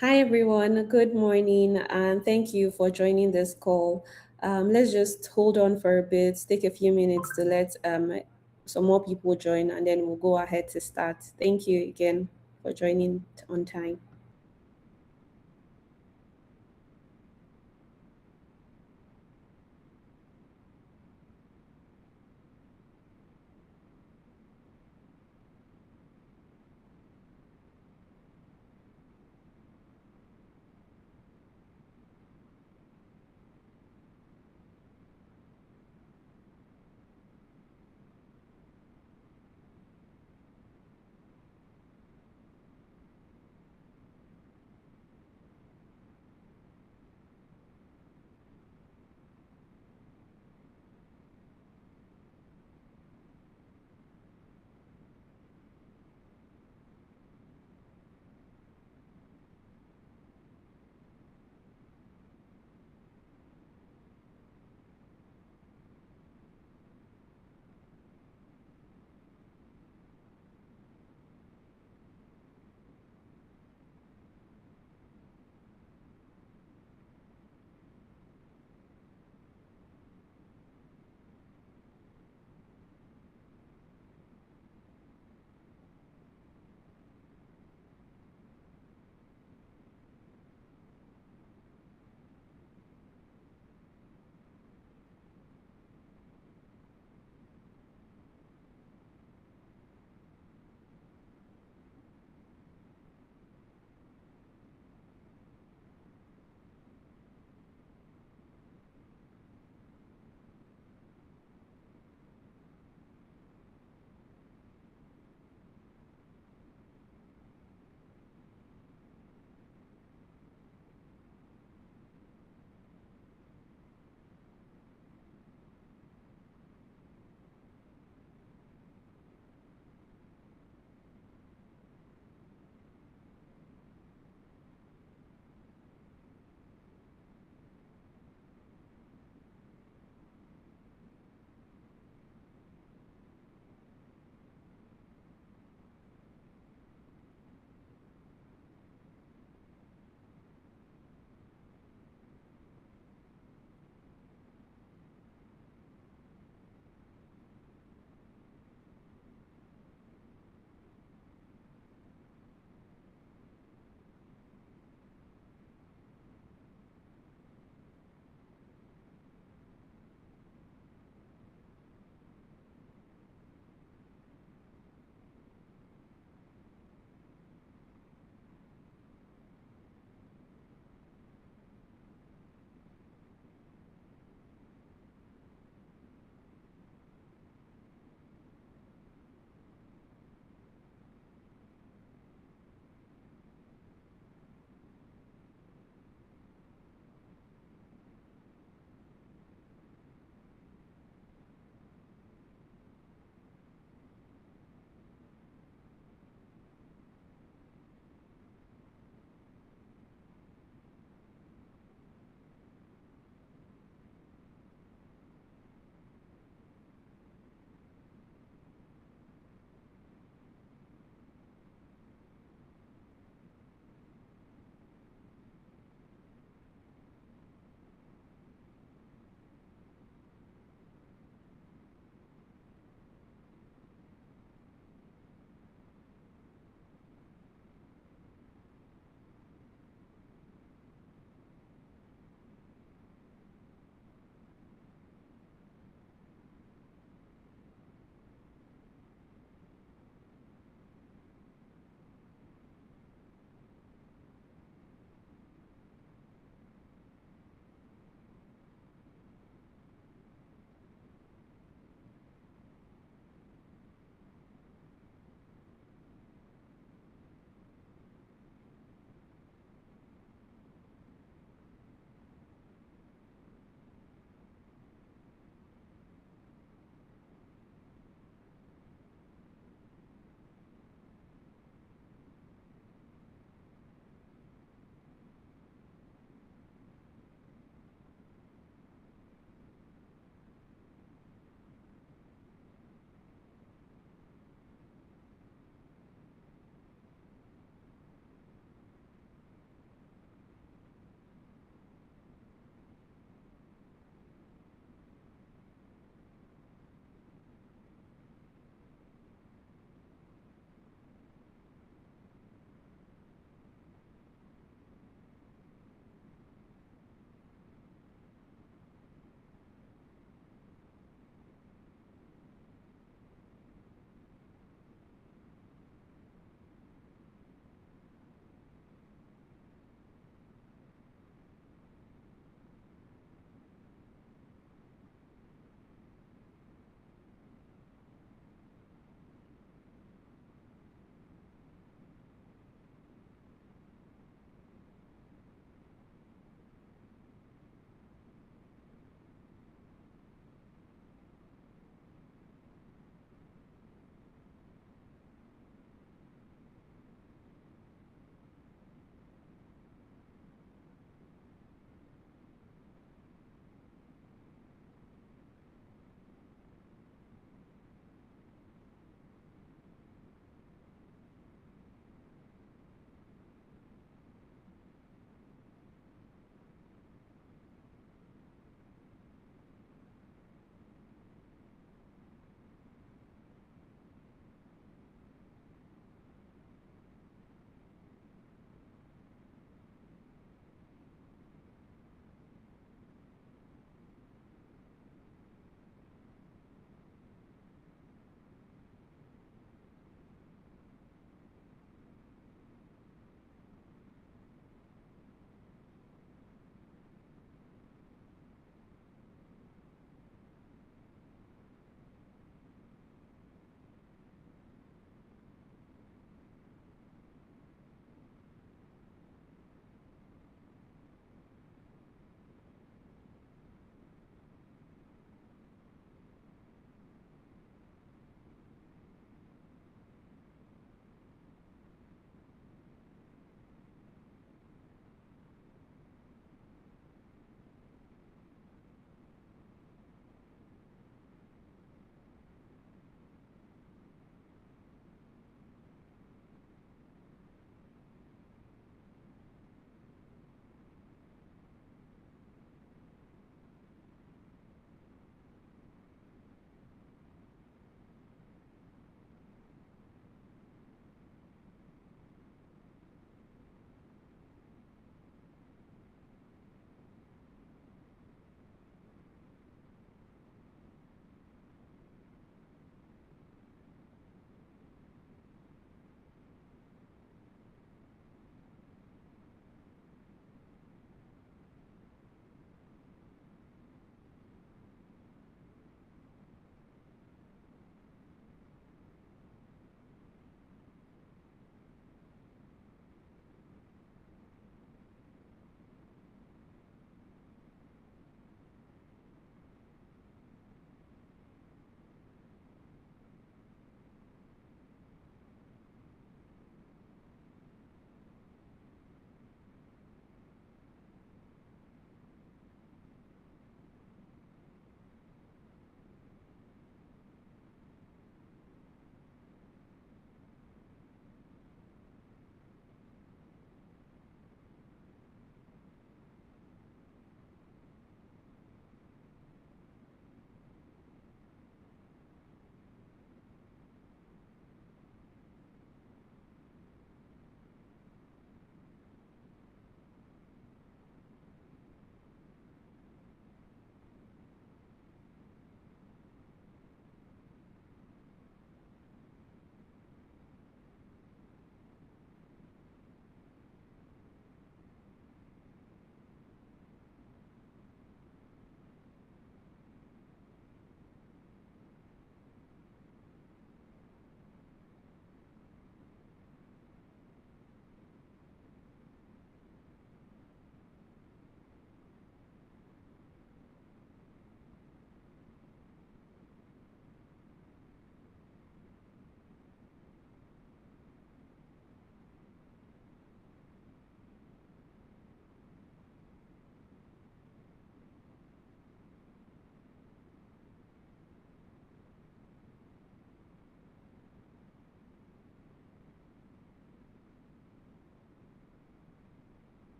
Hi, everyone. Good morning, and thank you for joining this call. Let's just hold on for a bit, take a few minutes to let some more people join, and then we'll go ahead to start. Thank you again for joining on time.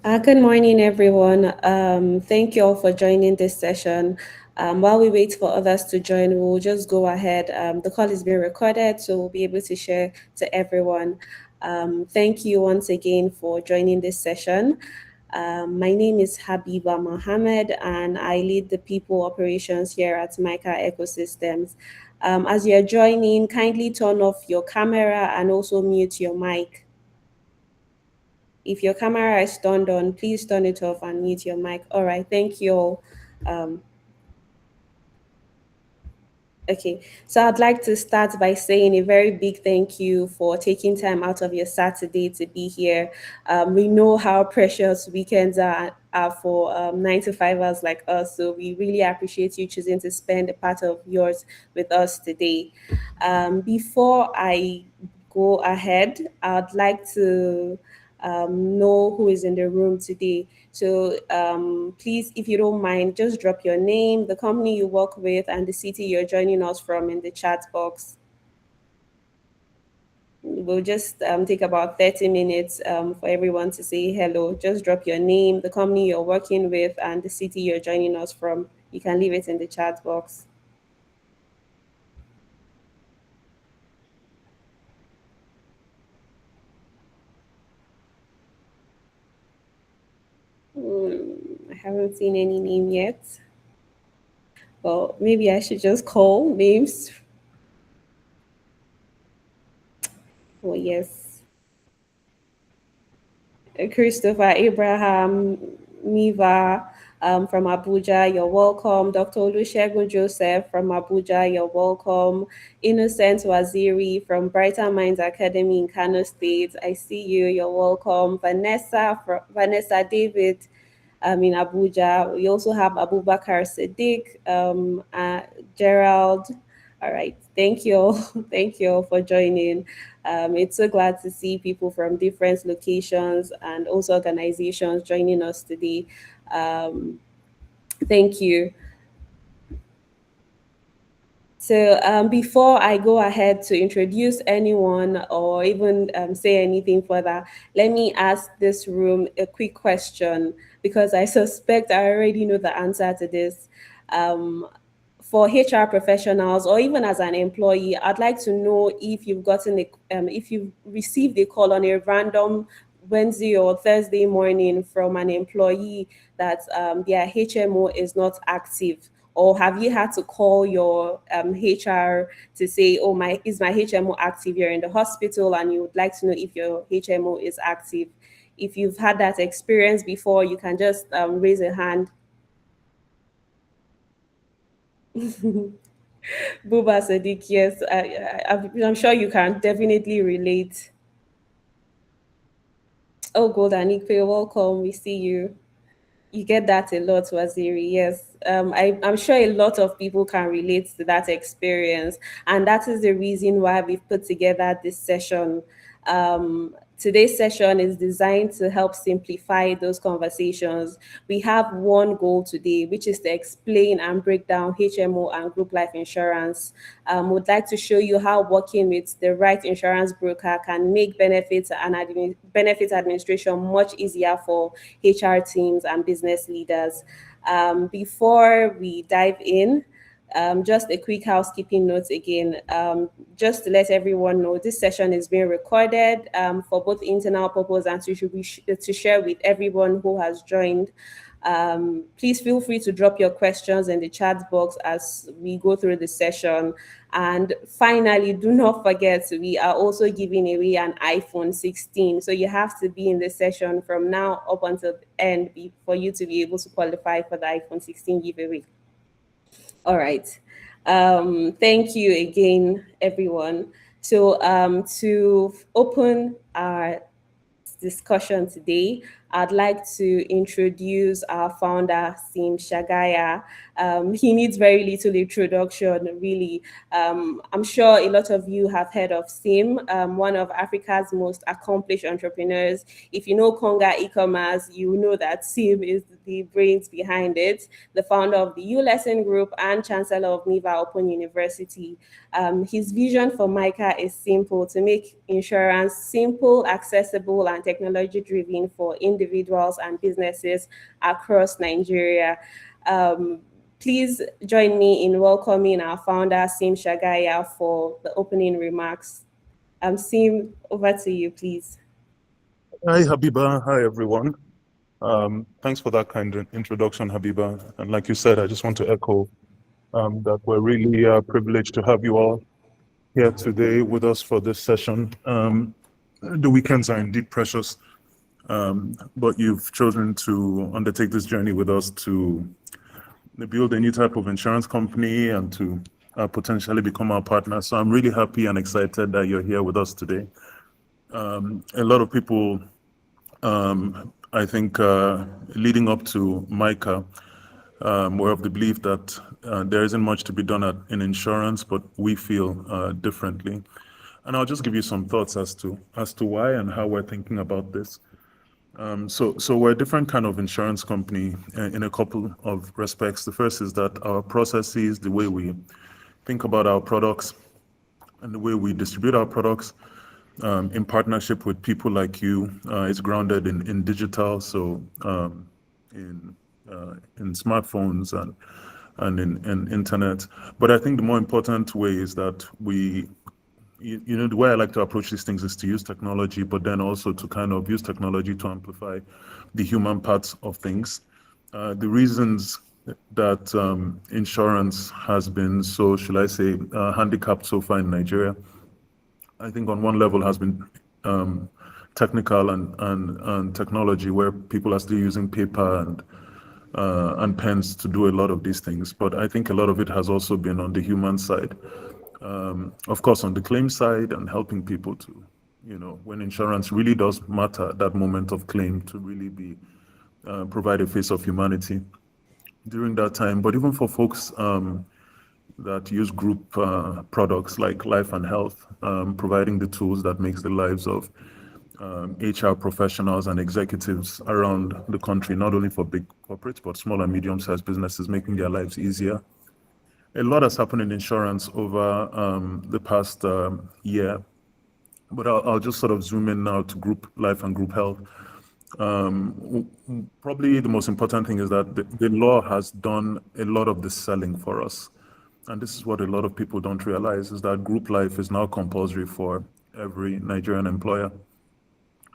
Good morning, everyone. Thank you all for joining this session. While we wait for others to join, we'll just go ahead. The call is being recorded, so we'll be able to share to everyone. Thank you once again for joining this session. My name is Habiba Mohammed, and I lead the people operations here at Myka Ecosystems. As you're joining, kindly turn off your camera and also mute your mic. If your camera is turned on, please turn it off and mute your mic. All right, thank you all. Um, Okay, so I'd like to start by saying a very big thank you for taking time out of your Saturday to be here. We know how precious weekends are for 9 to 5 hours like us, so we really appreciate you choosing to spend a part of yours with us today. Before I go ahead, I'd like to know who is in the room today. So please, if you don't mind, just drop your name, the company you work with, and the city you're joining us from in the chat box. We'll just take about 30 minutes for everyone to say hello. Just drop your name, the company you're working with, and the city you're joining us from. You can leave it in the chat box. I haven't seen any name yet. Well, maybe I should just call names. Oh, yes. Christopher Abraham Miva from Abuja, you're welcome. Dr. Olusegun Joseph from Abuja, you're welcome. Innocent Waziri from Brighter Minds Academy in Kano State, I see you, you're welcome. Vanessa David in Abuja. We also have Abubakar Siddiq, Gerald. All right, thank you all. Thank you all for joining. It's so glad to see people from different locations and also organizations joining us today. Um, thank you. So before I go ahead to introduce anyone or even say anything further, let me ask this room a quick question because I suspect I already know the answer to this. Um, for HR professionals or even as an employee, I'd like to know if you've if you've received a call on a random Wednesday or Thursday morning from an employee that their HMO is not active, or have you had to call your HR to say, "Oh, my is my HMO active?" You're in the hospital and you would like to know if your HMO is active. If you've had that experience before, you can just raise a hand. Buba Sadiq, yes, I'm sure you can definitely relate. Oh, Golden Ikwe, welcome. We see you. You get that a lot, Waziri. Yes, I'm sure a lot of people can relate to that experience, and that is the reason why we've put together this session. Today's session is designed to help simplify those conversations. We have one goal today, which is to explain and break down HMO and group life insurance. Would like to show you how working with the right insurance broker can make benefit administration much easier for HR teams and business leaders. Before we dive in, just a quick housekeeping note again. Just to let everyone know, this session is being recorded for both internal purpose and to share with everyone who has joined. Please feel free to drop your questions in the chat box as we go through the session. And finally, do not forget, we are also giving away an iPhone 16. So you have to be in the session from now up until the end for you to be able to qualify for the iPhone 16 giveaway. All right. Thank you again, everyone. So to open our discussion today, I'd like to introduce our founder, Sim Shagaya. He needs very little introduction, really. I'm sure a lot of you have heard of Sim, one of Africa's most accomplished entrepreneurs. If you know Conga e-commerce, you know that Sim is the brains behind it, the founder of the U-Lesson Group and Chancellor of Neva Open University. His vision for Myka is simple: to make insurance simple, accessible, and technology driven for individuals and businesses across Nigeria. Um, Please join me in welcoming our founder, Sim Shagaya, for the opening remarks. Sim, over to you, please. Hi, Habiba. Hi, everyone. Thanks for that kind of introduction, Habiba. And like you said, I just want to echo that we're really privileged to have you all here today with us for this session. The weekends are indeed precious, but you've chosen to undertake this journey with us to build a new type of insurance company and to potentially become our partner. So I'm really happy and excited that you're here with us today. A lot of people I think leading up to Myka, we're of the belief that there isn't much to be done in insurance, but we feel differently. And I'll just give you some thoughts as to why and how we're thinking about this. So we're a different kind of insurance company in a couple of respects. The first is that our processes, the way we think about our products, and the way we distribute our products in partnership with people like you is grounded in digital, so in in smartphones and in internet. But I think the more important way is that the way I like to approach these things is to use technology, but then also to kind of use technology to amplify the human parts of things. The reasons that insurance has been so, shall I say, handicapped so far in Nigeria, I think on one level has been technical and technology, where people are still using paper and pens to do a lot of these things. But I think a lot of it has also been on the human side. Of course, on the claim side and helping people to, when insurance really does matter, at that moment of claim, to really be provide a face of humanity during that time. But even for folks that use group products like life and health, providing the tools that makes the lives of HR professionals and executives around the country, not only for big corporates, but small and medium-sized businesses, making their lives easier. A lot has happened in insurance over the past year, but I'll just sort of zoom in now to group life and group health. Probably the most important thing is that the law has done a lot of the selling for us. And this is what a lot of people don't realize, is that group life is now compulsory for every Nigerian employer.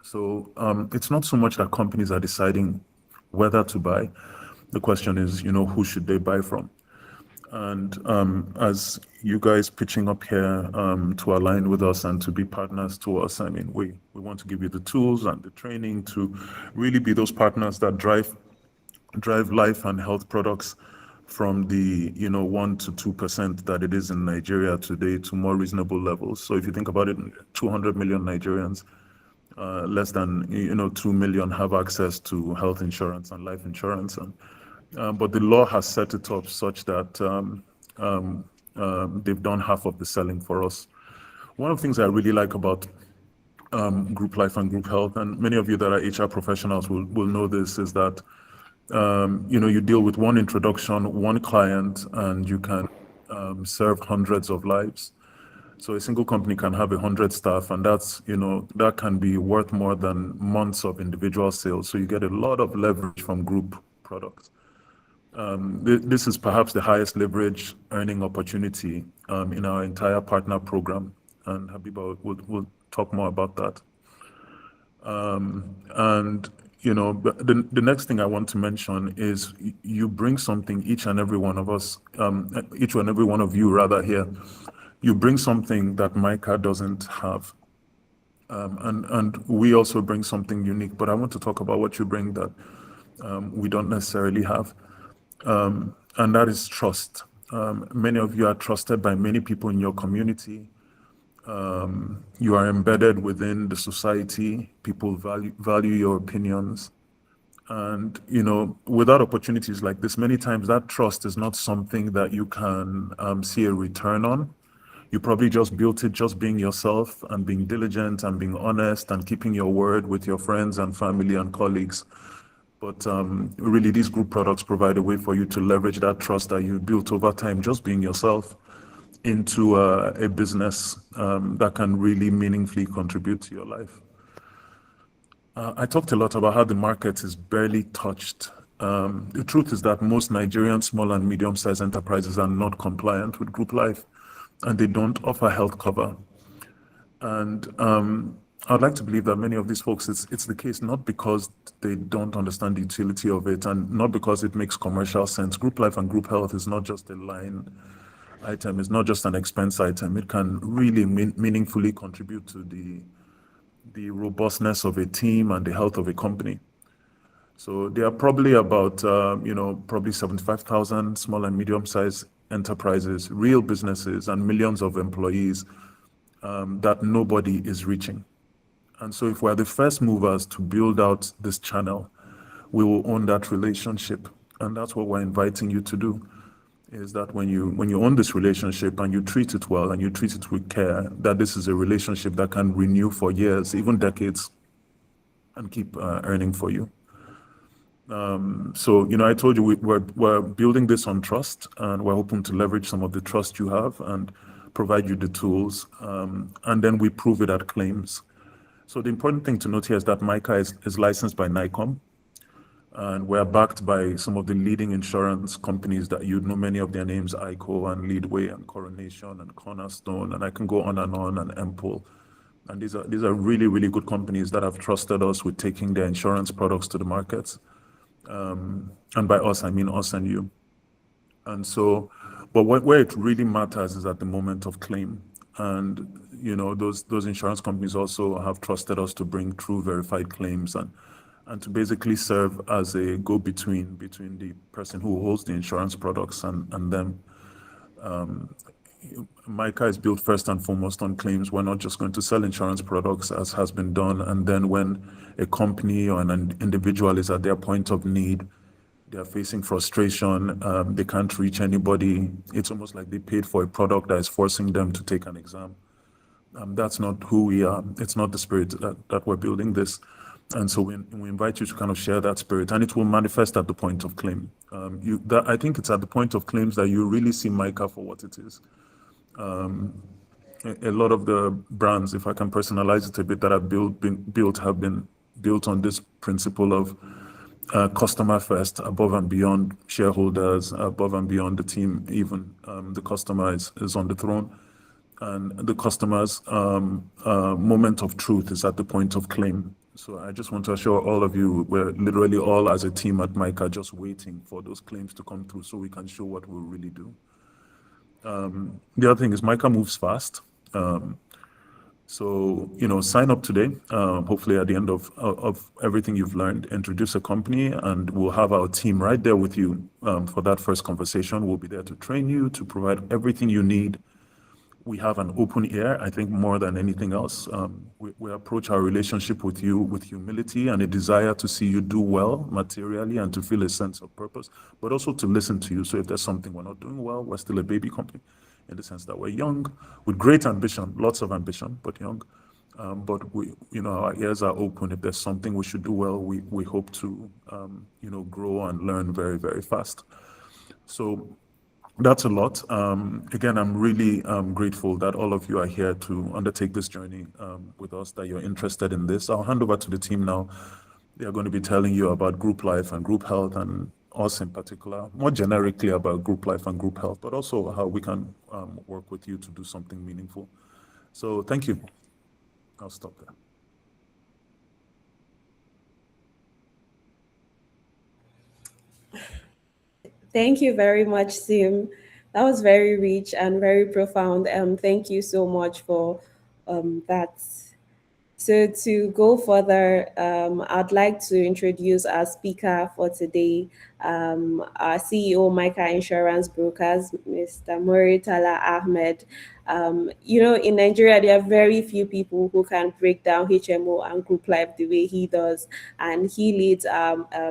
So it's not so much that companies are deciding whether to buy. The question is, who should they buy from? And as you guys pitching up here to align with us and to be partners to us, I mean, we want to give you the tools and the training to really be those partners that drive life and health products from the 1 to 2% that it is in Nigeria today to more reasonable levels. So if you think about it, 200 million Nigerians, less than 2 million have access to health insurance and life insurance, and but the law has set it up such that they've done half of the selling for us. One of the things I really like about group life and group health, and many of you that are HR professionals will know this, is that you deal with one introduction, one client, and you can serve hundreds of lives. So a single company can have 100 staff, and that can be worth more than months of individual sales. So you get a lot of leverage from group products. This is perhaps the highest leverage earning opportunity in our entire partner program, and Habiba will talk more about that. And the next thing I want to mention is you bring something, each and every one of us, each and every one of you rather here, you bring something that Myka doesn't have. And we also bring something unique, but I want to talk about what you bring that we don't necessarily have. And that is trust. Many of you are trusted by many people in your community. You are embedded within the society. People value your opinions. And, without opportunities like this, many times that trust is not something that you can see a return on. You probably just built it just being yourself and being diligent and being honest and keeping your word with your friends and family and colleagues. But really, these group products provide a way for you to leverage that trust that you built over time, just being yourself, into a business that can really meaningfully contribute to your life. I talked a lot about how the market is barely touched. The truth is that most Nigerian small and medium-sized enterprises are not compliant with group life, and they don't offer health cover. And I'd like to believe that many of these folks, it's the case not because they don't understand the utility of it and not because it makes commercial sense. Group life and group health is not just a line item, it's not just an expense item. It can really meaningfully contribute to the robustness of a team and the health of a company. So there are probably about, probably 75,000 small and medium-sized enterprises, real businesses, and millions of employees that nobody is reaching. And so if we're the first movers to build out this channel, we will own that relationship. And that's what we're inviting you to do, is that when you own this relationship and you treat it well and you treat it with care, that this is a relationship that can renew for years, even decades, and keep earning for you. So, I told you we're building this on trust, and we're hoping to leverage some of the trust you have and provide you the tools. And then we prove it at claims. So the important thing to note here is that Myka is licensed by NICOM, and we're backed by some of the leading insurance companies that you know, many of their names, ICO and Leadway and Coronation and Cornerstone, and I can go on, and MPOL. And these are really, really good companies that have trusted us with taking their insurance products to the markets. And by us, I mean us and you. And so, but where it really matters is at the moment of claim. And, those insurance companies also have trusted us to bring true verified claims and to basically serve as a go-between between the person who holds the insurance products and them. Myka is built first and foremost on claims. We're not just going to sell insurance products as has been done. And then when a company or an individual is at their point of need, they're facing frustration, they can't reach anybody. It's almost like they paid for a product that is forcing them to take an exam. That's not who we are. It's not the spirit that we're building this. And so we invite you to kind of share that spirit, and it will manifest at the point of claim. I think it's at the point of claims that you really see Myka for what it is. A lot of the brands, if I can personalize it a bit, that have been built on this principle of customer first, above and beyond shareholders, above and beyond the team. Even the customer is on the throne, and the customer's moment of truth is at the point of claim. So I just want to assure all of you, we're literally all as a team at Myka just waiting for those claims to come through so we can show what we really do. The other thing is Myka moves fast. So, sign up today. Hopefully at the end of everything you've learned, introduce a company, and we'll have our team right there with you for that first conversation. We'll be there to train you, to provide everything you need. We have an open ear, I think, more than anything else. We approach our relationship with you with humility and a desire to see you do well materially and to feel a sense of purpose, but also to listen to you. So if there's something we're not doing well, we're still a baby company in the sense that we're young with great ambition, lots of ambition, but young. But our ears are open. If there's something we should do well, we hope to, grow and learn very, very fast. So that's a lot. Again, I'm really grateful that all of you are here to undertake this journey with us, that you're interested in this. I'll hand over to the team now. They are going to be telling you about group life and group health, and us in particular, more generically about group life and group health, but also how we can work with you to do something meaningful. So thank you. I'll stop there. Thank you very much, Sim. That was very rich and very profound. Thank you so much for that. So to go further, I'd like to introduce our speaker for today, our CEO, Myka Insurance Brokers, Mr. Muritala Ahmed. In Nigeria, there are very few people who can break down HMO and Group Life the way he does, and he leads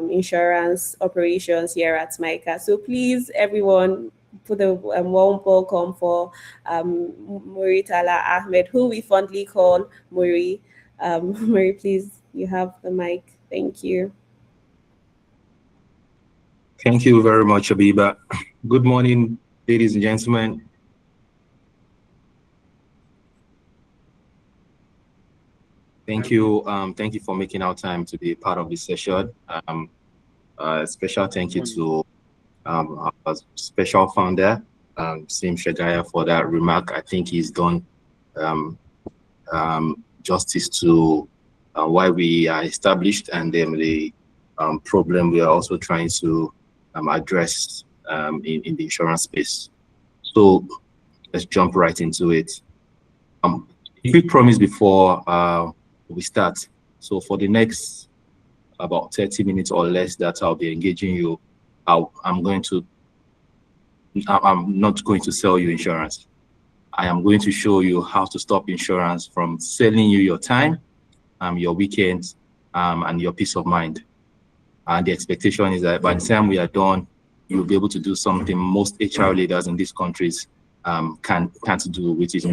insurance operations here at Myka. So please, everyone, put a warm welcome for Muritala Ahmed, who we fondly call Muri. Mary, please, you have the mic. Thank you. Thank you very much, Abiba. Good morning, ladies and gentlemen. Thank you. Thank you for making our time to be part of this session. Special thank you to our special founder, Sim Shagaya, for that remark. I think he's done um, justice to why we are established and then the problem we are also trying to address in the insurance space. So let's jump right into it. A quick promise before we start. So for the next about 30 minutes or less that I'll be engaging you, I'm not going to sell you insurance. I am going to show you how to stop insurance from selling you your time, your weekends, and your peace of mind. And the expectation is that by the time we are done, you'll be able to do something most HR leaders in these countries can't do, which is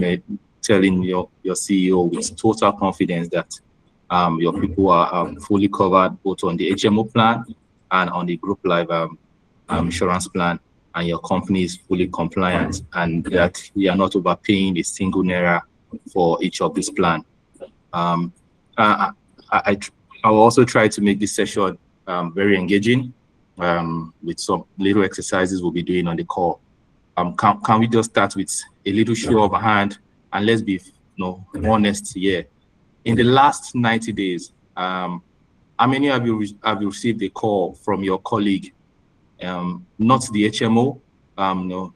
telling your CEO with total confidence that your people are fully covered both on the HMO plan and on the group life insurance plan, and your company is fully compliant, and that you are not overpaying a single naira for each of this plan. I will also try to make this session very engaging with some little exercises we'll be doing on the call. Can we just start with a little show of a hand, and let's be honest here. In the last 90 days, how many of you have you received a call from your colleague, not the HMO,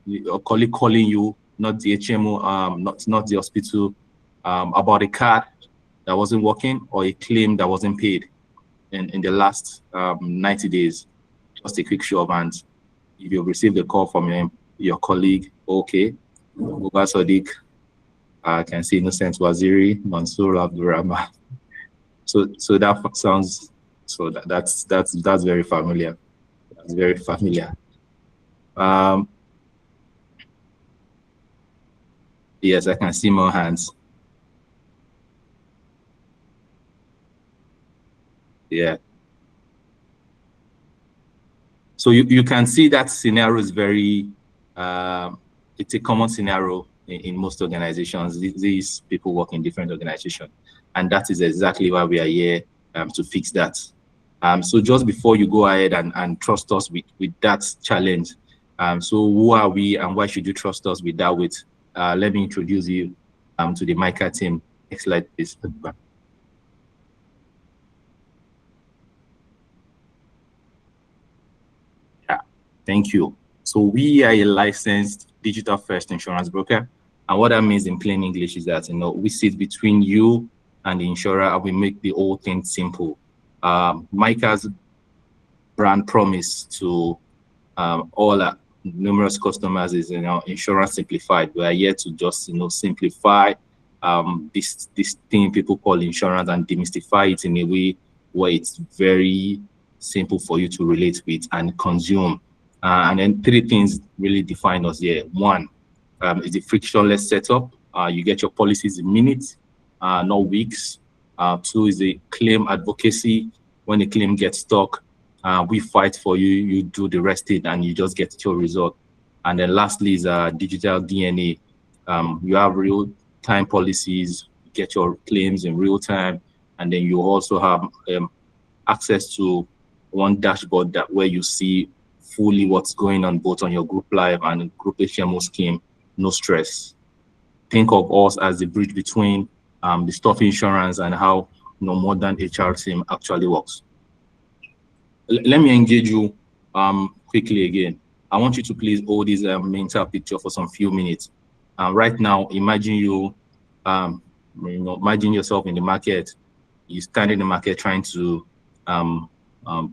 your colleague calling you, not the HMO, not the hospital, about a card that wasn't working or a claim that wasn't paid in the last 90 days? Just a quick show of hands. If you've received a call from your colleague, okay, Buba Sadiq, I can see Innocent Waziri, Mansour Abdurrahman. So that sounds, so that's very familiar. That's very familiar. Yes, I can see more hands. Yeah. So you can see that scenario is very, it's a common scenario in most organizations. These people work in different organizations, and that is exactly why we are here to fix that. So just before you go ahead and trust us with that challenge, so who are we and why should you trust us with that? Let me introduce you to the Myka team. Next slide, please. Yeah, thank you. So we are a licensed digital first insurance broker. And what that means in plain English is that, we sit between you and the insurer, and we make the whole thing simple. Myka's brand promise to all our numerous customers is, insurance simplified. We are here to just, simplify this thing people call insurance and demystify it in a way where it's very simple for you to relate with and consume. And then three things really define us here. One is the frictionless setup. You get your policies in minutes, not weeks. Two is the claim advocacy. When the claim gets stuck, we fight for you, you do the rest of it, and you just get your result. And then lastly is digital DNA. You have real-time policies, you get your claims in real time, and then you also have access to one dashboard where you see fully what's going on both on your group life and group HMO scheme. No stress. Think of us as the bridge between the stuff insurance and how modern HR team actually works. Let me engage you quickly again. I want you to please hold this mental picture for some few minutes. Right now, imagine imagine yourself in the market. You stand in the market trying to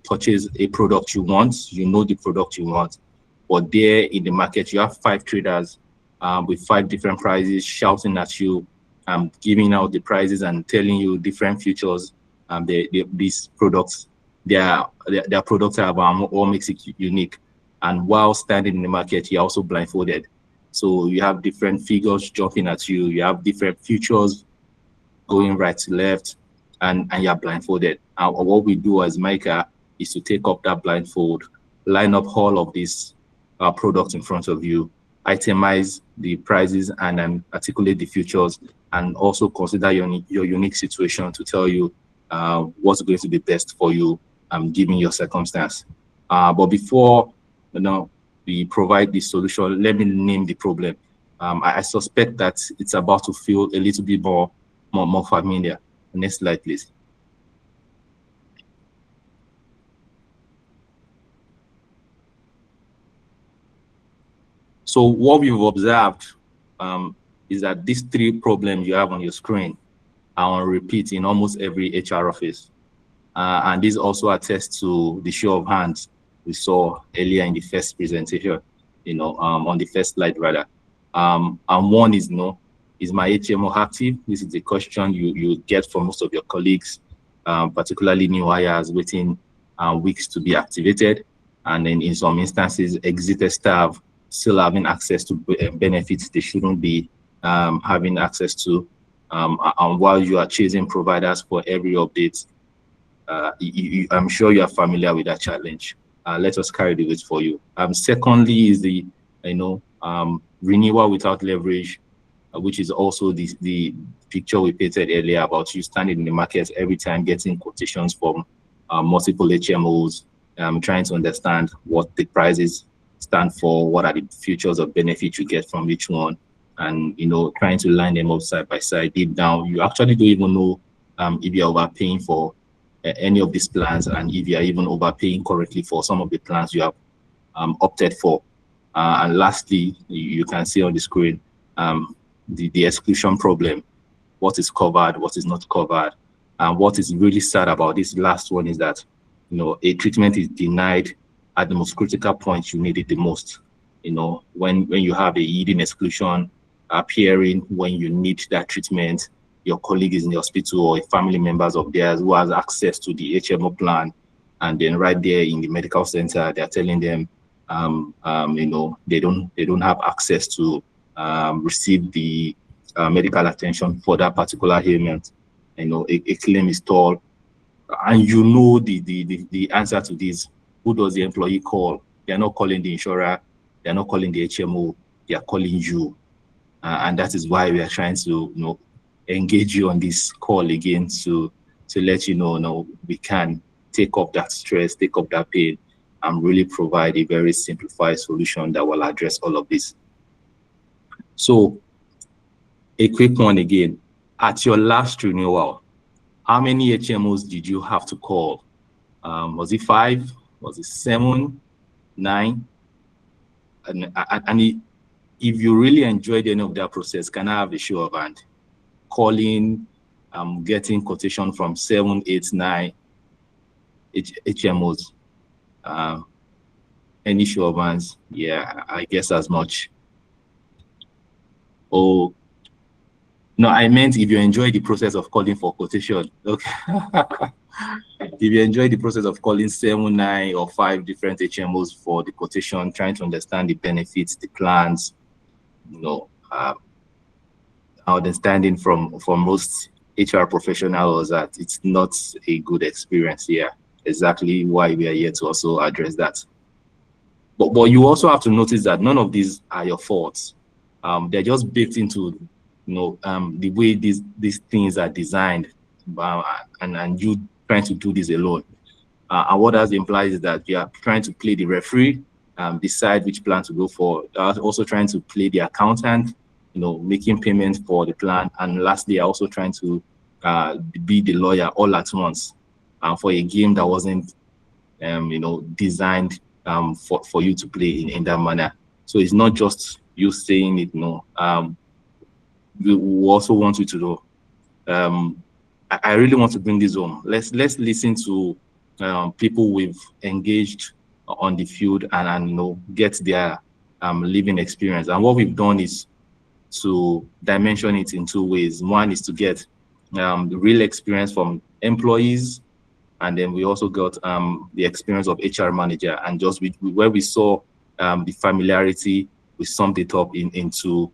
purchase a product you want. You know the product you want, but there in the market you have 5 traders with 5 different prices shouting at you, giving out the prices and telling you different features. These products, their products have what makes it unique. And while standing in the market, you're also blindfolded. So you have different figures jumping at you. You have different features going right to left, and you're blindfolded. And what we do as Myka is to take up that blindfold, line up all of these products in front of you, itemize the prices and articulate the futures, and also consider your unique situation to tell you what's going to be best for you, given your circumstance. But before we provide the solution, let me name the problem. I suspect that it's about to feel a little bit more familiar. Next slide, please. So what we've observed is that these three problems you have on your screen are on repeat in almost every HR office. And this also attests to the show of hands we saw earlier in the first presentation, on the first slide rather. And one is, is my HMO active? This is the question you get from most of your colleagues, particularly new hires waiting weeks to be activated. And then in some instances, exited staff still having access to benefits they shouldn't be having access to. And while you are chasing providers for every update, I'm sure you are familiar with that challenge. Let us carry the weight for you. Secondly is the renewal without leverage, which is also the picture we painted earlier about you standing in the market every time getting quotations from multiple HMOs, trying to understand what the prices stand for, what are the features of benefit you get from each one, and trying to line them up side by side. Deep down, you actually don't even know if you're overpaying for any of these plans, and if you're even overpaying correctly for some of the plans you have opted for. And lastly, you can see on the screen the exclusion problem. What is covered, what is not covered. And what is really sad about this last one is that a treatment is denied at the most critical point you need it the most. When you have a hidden exclusion appearing when you need that treatment, your colleague is in the hospital or a family members of theirs who has access to the HMO plan, and then right there in the medical center, they're telling them, they don't have access to receive the medical attention for that particular ailment. A claim is stalled, and the answer to this. Who does the employee call? They're not calling the insurer, they're not calling the HMO, they are calling you. And that is why we are trying to engage you on this call again to let you know we can take up that stress, take up that pain, and really provide a very simplified solution that will address all of this. So a quick one again. At your last renewal, how many HMOs did you have to call? Was it 5? Was it 7, 9? And if you really enjoyed any of that process, can I have a show of hand? Calling, getting quotation from 7, 8, 9 HMOs. Any show of hands? Yeah, I guess as much. Oh, no, I meant if you enjoy the process of calling for quotation. Okay. If you enjoy the process of calling 7, 9, or 5 different HMOs for the quotation, trying to understand the benefits, the plans, our understanding from most HR professionals that it's not a good experience here. Exactly why we are here to also address that. But you also have to notice that none of these are your faults. They're just baked into the way these things are designed, and you trying to do this alone. And what that implies is that you are trying to play the referee, decide which plan to go for. Also trying to play the accountant, making payments for the plan. And lastly, also trying to be the lawyer all at once for a game that wasn't, designed for you to play in that manner. So it's not just you saying it, we also want you to know. I really want to bring this home. Let's listen to people we've engaged on the field and get their living experience. And what we've done is to dimension it in 2 ways. One is to get the real experience from employees, and then we also got the experience of HR manager. And just where we saw the familiarity, we summed it up into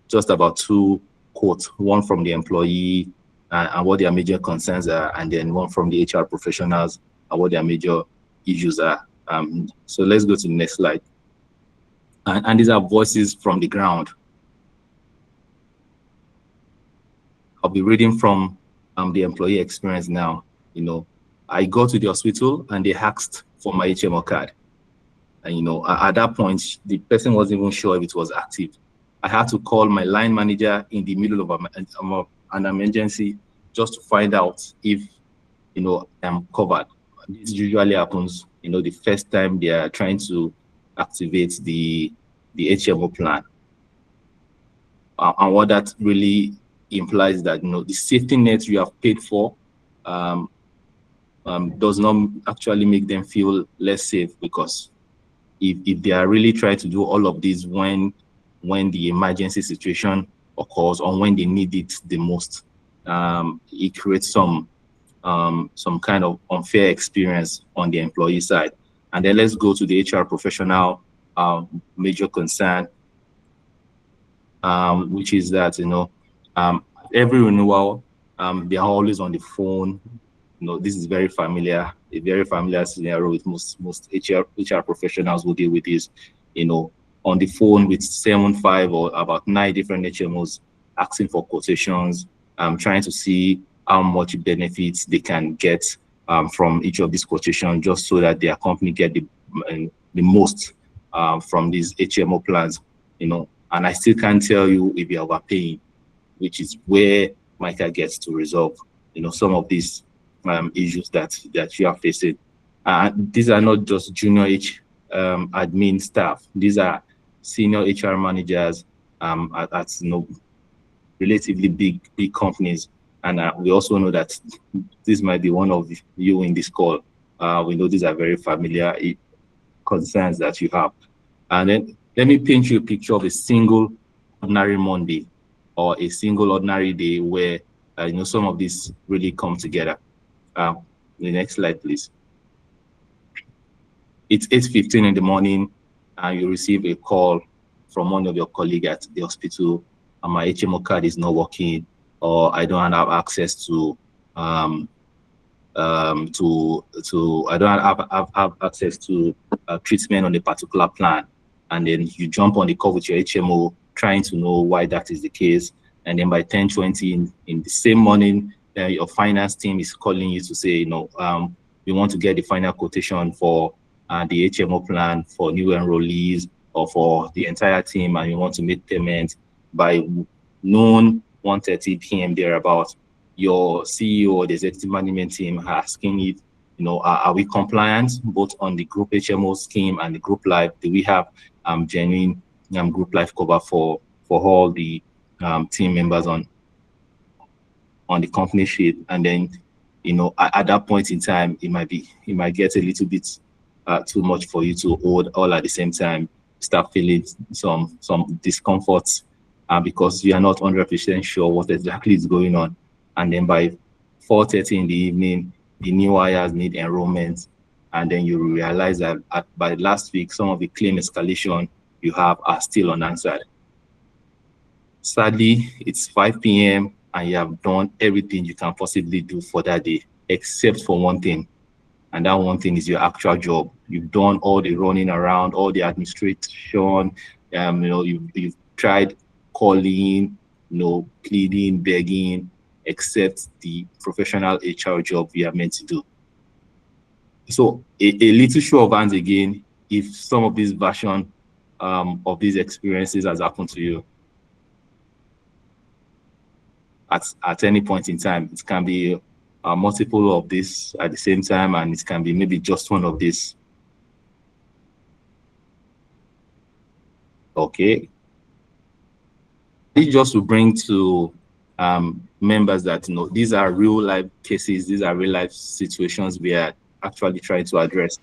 just about 2 quotes, one from the employee and what their major concerns are, and then one from the HR professionals and what their major issues are. So let's go to the next slide. And these are voices from the ground. I'll be reading from the employee experience now. You know, I go to the hospital and they asked for my HMO card. And, you know, at that point, the person wasn't even sure if it was active. I had to call my line manager in the middle of an emergency just to find out if, you know, I'm covered. This usually happens, you know, the first time they are trying to activate the HMO plan. And what that really implies that, you know, the safety net you have paid for does not actually make them feel less safe, because if they are really trying to do all of this when the emergency situation occurs or when they need it the most, it creates some kind of unfair experience on the employee side. And then let's go to the HR professional major concern, which is that, you know, every renewal, they are always on the phone. You know, this is a very familiar scenario with most HR professionals who deal with this. You know, on the phone with 7-5 or about 9 different HMOs, asking for quotations, trying to see how much benefits they can get from each of these quotations, just so that their company get the most from these HMO plans. You know, and I still can't tell you if you're overpaying, which is where Myka gets to resolve, you know, some of these issues that you are facing. These are not just junior admin staff. These are senior HR managers at you know, relatively big companies. And we also know that this might be one of you in this call. We know these are very familiar concerns that you have. And then let me paint you a picture of a single ordinary Monday or a single ordinary day where you know, some of these really come together. The next slide, please. It's 8:15 in the morning, and you receive a call from one of your colleagues at the hospital, and my HMO card is not working, or I don't have access to I don't have access to treatment on a particular plan. And then you jump on the call with your HMO, trying to know why that is the case. And then by 10:20 in the same morning, your finance team is calling you to say, you know, we want to get the final quotation for the HMO plan for new enrollees or for the entire team, and you want to make payment by noon, 1:30 p.m. thereabout. Your CEO or the executive management team asking if, you know, are we compliant both on the group HMO scheme and the group life? Do we have genuine group life cover for all the team members on the company sheet? And then, you know, at that point in time, it might get a little bit too much for you to hold all at the same time. Start feeling some discomfort because you are not 100% sure what exactly is going on. And then by 4:30 in the evening, the new hires need enrollment, and then you realize that by last week, some of the claim escalation you have are still unanswered. Sadly, it's 5 p.m. and you have done everything you can possibly do for that day, except for one thing. And that one thing is your actual job. You've done all the running around, all the administration, you know, you've tried calling, you know, pleading, begging, except the professional HR job we are meant to do. So a little show of hands again, if some of this version of these experiences has happened to you at any point in time. It can be multiple of this at the same time, and it can be maybe just one of these. Okay. It's just to bring to members that, you know, these are real life cases, these are real life situations we are actually trying to address.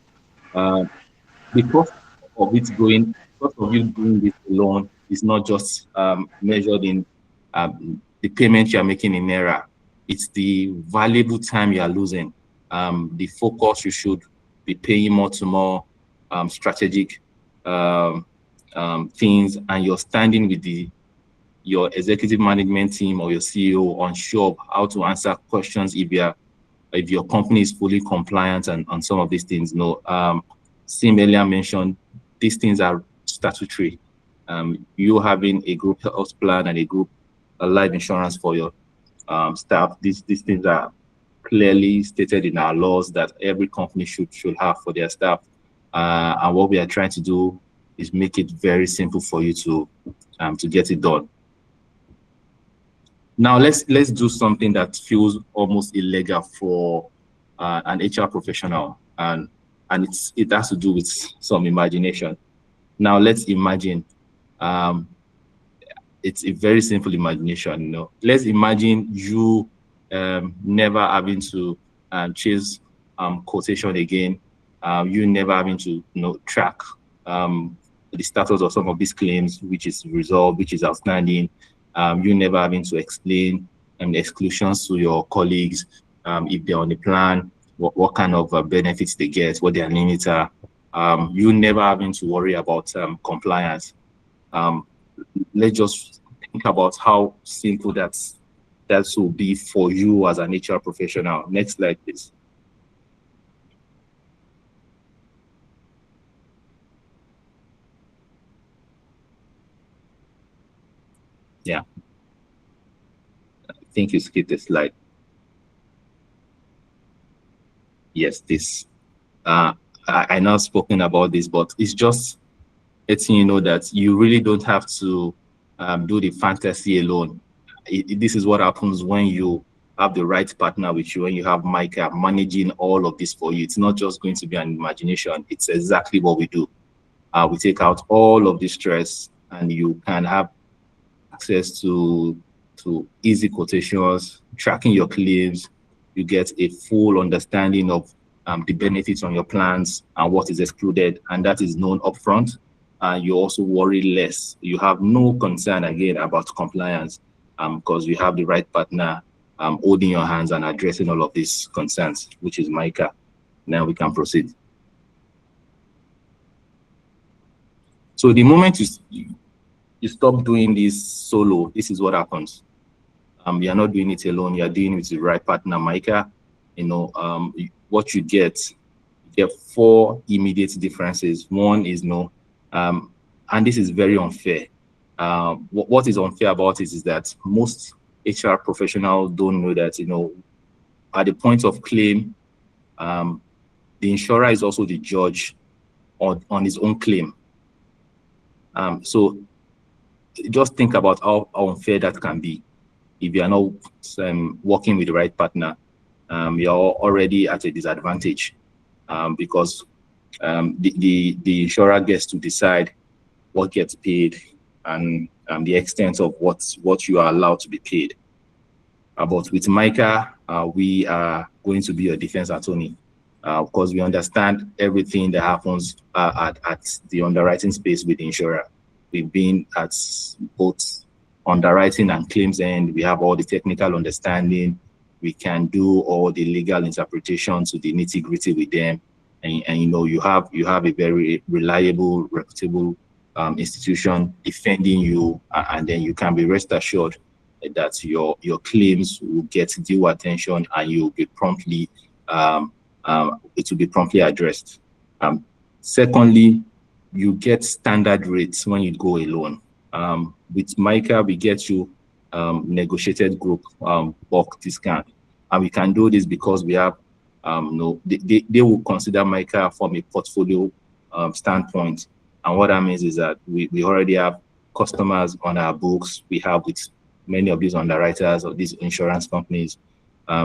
The cost of you doing this alone is not just measured in the payment you are making in naira. It's the valuable time you are losing, the focus you should be paying more to more strategic things, and you're standing with your executive management team or your CEO unsure of how to answer questions if your company is fully compliant and on some of these things. No, Sim earlier mentioned these things are statutory. You having a group health plan and a group life insurance for your staff. These things are clearly stated in our laws that every company should have for their staff. And what we are trying to do is make it very simple for you to get it done. Now let's do something that feels almost illegal for an HR professional, and it has to do with some imagination. Now let's imagine, it's a very simple imagination. You know, let's imagine you never having to chase quotation again. You never having to track the status of some of these claims, which is resolved, which is outstanding. You never having to explain exclusions to your colleagues if they're on the plan, what kind of benefits they get, what their limits are. You never having to worry about compliance. Let's just think about how simple that will be for you as an HR professional. Next slide, please. Yeah, I think you skipped the slide. Yes, this. I know I've spoken about this, but it's just letting you know that you really don't have to do the fantasy alone. This is what happens when you have the right partner with you, when you have Myka managing all of this for you. It's not just going to be an imagination. It's exactly what we do. We take out all of the stress, and you can have access to easy quotations, tracking your claims. You get a full understanding of the benefits on your plans and what is excluded, and that is known upfront. You also worry less. You have no concern again about compliance because you have the right partner holding your hands and addressing all of these concerns, which is Myka. Now we can proceed. So the moment you stop doing this solo, this is what happens. You're not doing it alone. You're doing it with the right partner, Myka. What you get 4 immediate differences. One is and this is very unfair. What is unfair about it is that most HR professionals don't know that, at the point of claim, the insurer is also the judge on his own claim. So just think about how unfair that can be. If you are not working with the right partner, you're already at a disadvantage because the insurer gets to decide what gets paid and the extent of what you are allowed to be paid. But with Myka, we are going to be your defense attorney because we understand everything that happens at the underwriting space with the insurer. We've been at both underwriting and claims end. We have all the technical understanding. We can do all the legal interpretation to the nitty-gritty with them. And you have a very reliable, reputable institution defending you, and then you can be rest assured that your claims will get due attention and you'll be promptly it will be promptly addressed. Secondly, you get standard rates when you go alone. With Myka, we get you negotiated group bulk discount, and we can do this because we have they will consider Myka from a portfolio standpoint. And what that means is that we already have customers on our books. We have with many of these underwriters or these insurance companies.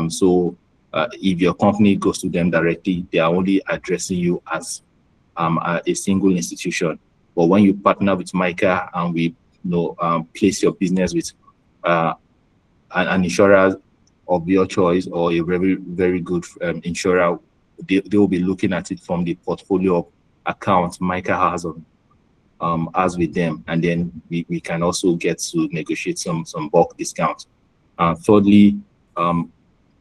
So if your company goes to them directly, they are only addressing you as a single institution. But when you partner with Myka and we place your business with an insurer of your choice or a very, very good insurer, they will be looking at it from the portfolio of accounts Myka has as with them, and then we can also get to negotiate some bulk discounts. Thirdly,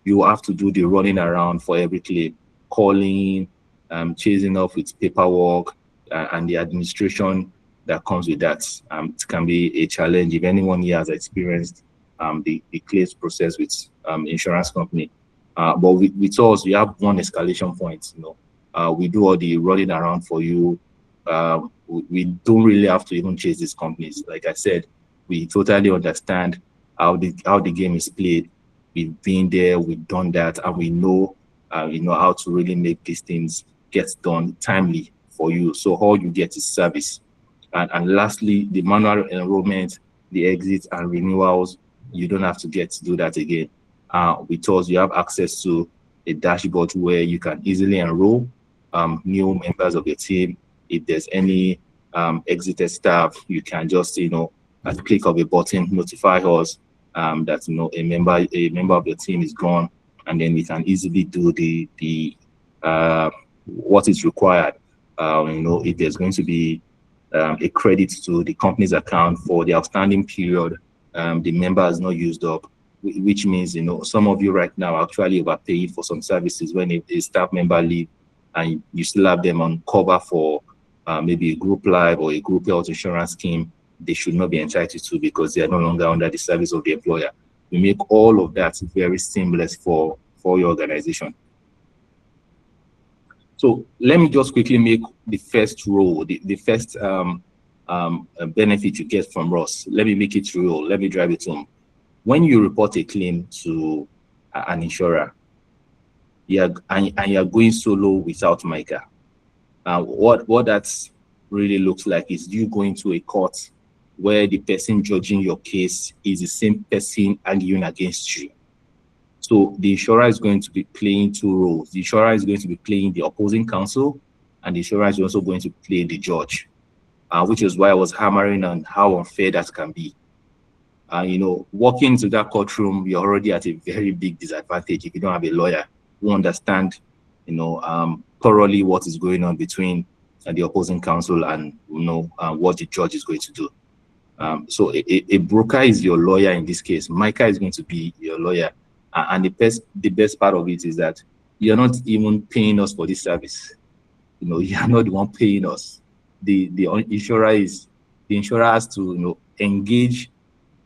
you have to do the running around for every claim, calling, chasing off with paperwork, and the administration that comes with that. It can be a challenge if anyone here has experienced the claims process with insurance company. But with us, we have one escalation point. We do all the running around for you. we don't really have to even chase these companies. Like I said, we totally understand how the game is played. We've been there, we've done that, and we know how to really make these things get done timely for you. So all you get is service. And lastly, the manual enrollment, the exits and renewals, you don't have to get to do that again. With us, you have access to a dashboard where you can easily enroll new members of your team. If there's any exited staff, you can just, at the click of a button, notify us that a member of your team is gone, and then we can easily do the what is required. If there's going to be a credit to the company's account for the outstanding period, the member has not used up, which means some of you right now are actually overpaying for some services when a staff member leave, and you still have them on cover for maybe a group life or a group health insurance scheme. They should not be entitled to because they are no longer under the service of the employer. We make all of that very seamless for your organization. So let me just quickly make the first role, the first benefit you get from us. Let me make it real. Let me drive it home. When you report a claim to an insurer, you're going solo without Myka. What that really looks like is you going to a court where the person judging your case is the same person arguing against you. So the insurer is going to be playing two roles. The insurer is going to be playing the opposing counsel, and the insurer is also going to play the judge, which is why I was hammering on how unfair that can be. Walking into that courtroom, you're already at a very big disadvantage if you don't have a lawyer who understand, thoroughly what is going on between the opposing counsel and what the judge is going to do. So a broker is your lawyer in this case. Myka is going to be your lawyer. And the best part of it is that you're not even paying us for this service. You're not the one paying us. The insurer has to engage.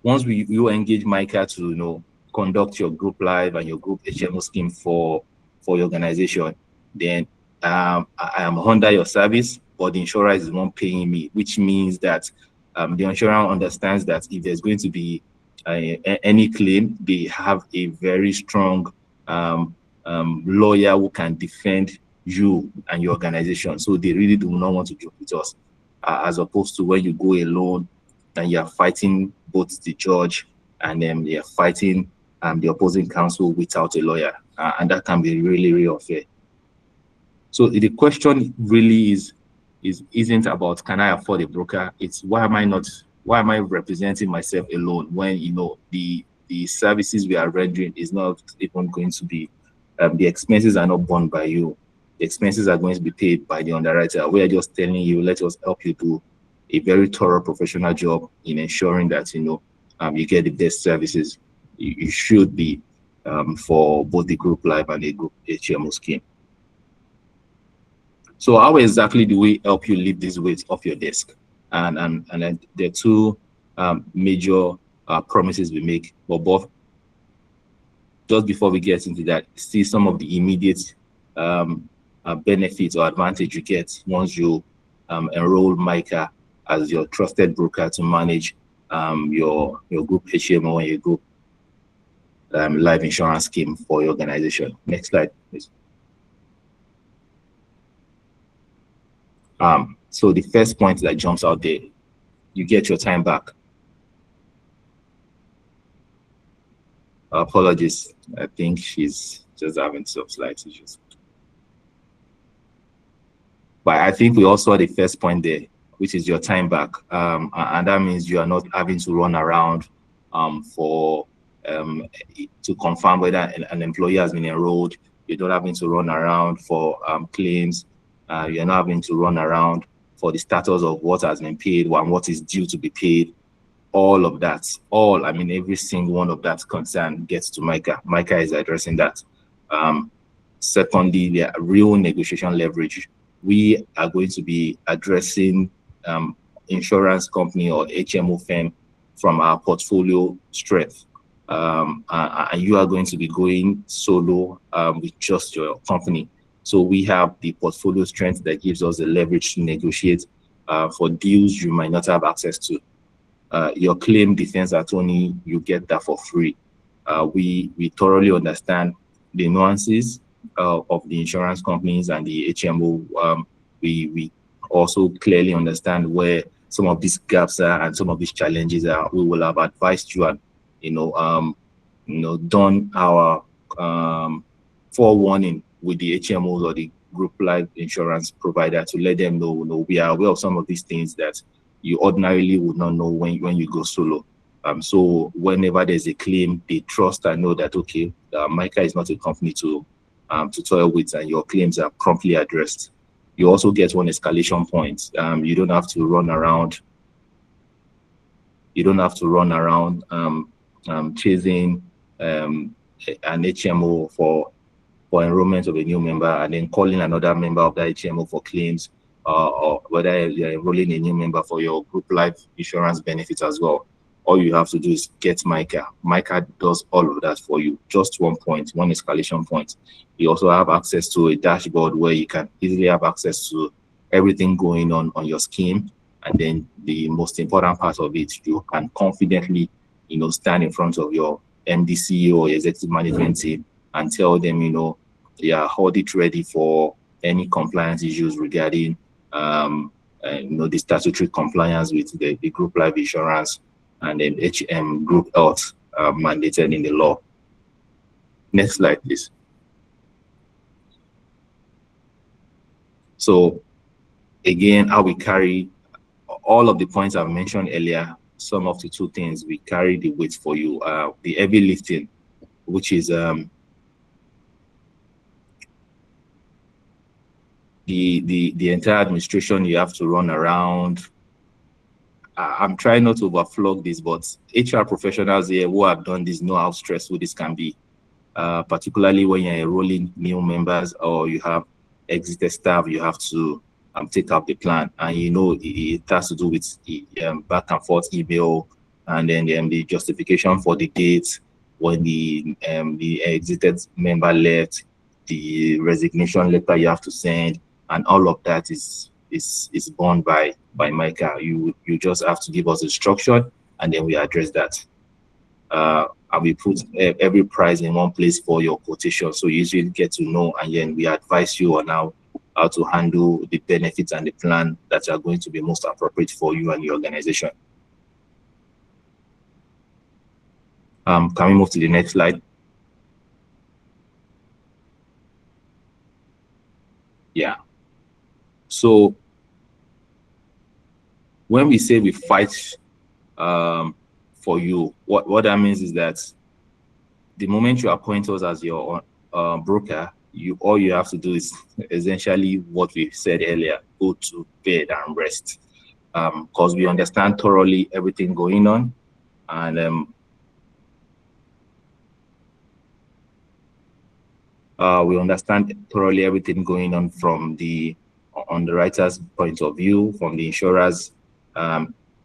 Once you engage Myka to conduct your group life and your group HMO scheme for your organization, then I am under your service, but the insurer is the one paying me, which means that the insurer understands that if there's going to be any claim, they have a very strong lawyer who can defend you and your organization. So they really do not want to joke with us, as opposed to when you go alone and you're fighting both the judge and then you're fighting the opposing counsel without a lawyer, and that can be really, really unfair. So the question really isn't about can I afford a broker? It's why am I representing myself alone when the services we are rendering is not even going to be the expenses are not borne by you. The expenses are going to be paid by the underwriter. We are just telling you, let us help you do a very thorough professional job in ensuring that you get the best services you should be for both the group life and the group HMO scheme. So how exactly do we help you lift this weight off your desk? And then there are two major promises we make, but both. Just before we get into that, see some of the immediate benefits or advantage you get once you enroll Myka as your trusted broker to manage your group HMO and your group life insurance scheme for your organization. Next slide, please. So the first point that jumps out there, you get your time back. Apologies, I think she's just having some slight issues. But I think we also had the first point there, which is your time back. And that means you are not having to run around to confirm whether an employee has been enrolled. You're not having to run around for claims. You're not having to run around for the status of what has been paid and what is due to be paid. All of that, every single one of that concern gets to Myka. Myka is addressing that. Secondly, the real negotiation leverage. We are going to be addressing insurance company or HMO firm from our portfolio strength. And you are going to be going solo with just your company. So we have the portfolio strength that gives us the leverage to negotiate for deals you might not have access to. Your claim defense attorney, you get that for free. We thoroughly understand the nuances of the insurance companies and the HMO. We also clearly understand where some of these gaps are and some of these challenges are. We will have advised you and done our forewarning with the HMOs or the group life insurance provider to let them know, we are aware of some of these things that you ordinarily would not know when you go solo. So whenever there's a claim, they trust and know that, okay, Myka is not a company to toil with, and your claims are promptly addressed. You also get one escalation point. You don't have to run around. You don't have to run around chasing an HMO for enrollment of a new member and then calling another member of that HMO for claims, or whether you're enrolling a new member for your group life insurance benefits as well. All you have to do is get Myka. Myka does all of that for you. Just one escalation point. You also have access to a dashboard where you can easily have access to everything going on your scheme. And then the most important part of it, you can confidently, stand in front of your MDC or executive management team and tell them, they are audit ready for any compliance issues regarding, the statutory compliance with the group life insurance and then group health mandated in the law. Next slide, please. So again, how we carry all of the points I've mentioned earlier, some of the two things, we carry the weight for you. The heavy lifting, which is the entire administration you have to run around. I'm trying not to overflog this, but HR professionals here who have done this know how stressful this can be, particularly when you're enrolling new members or you have exited staff. You have to take up the plan, and it has to do with the back and forth email, and then the justification for the date when the exited member left, the resignation letter you have to send, and all of that is borne by Myka. You just have to give us instruction, and then we address that. And we put every price in one place for your quotation, so you usually get to know, and then we advise you on how to handle the benefits and the plan that are going to be most appropriate for you and your organization. Can we move to the next slide? Yeah. So when we say we fight for you, what that means is that the moment you appoint us as your broker, all you have to do is essentially what we said earlier: go to bed and rest, because we understand thoroughly everything going on, and we understand thoroughly everything going on from the underwriter's point of view, from the insurer's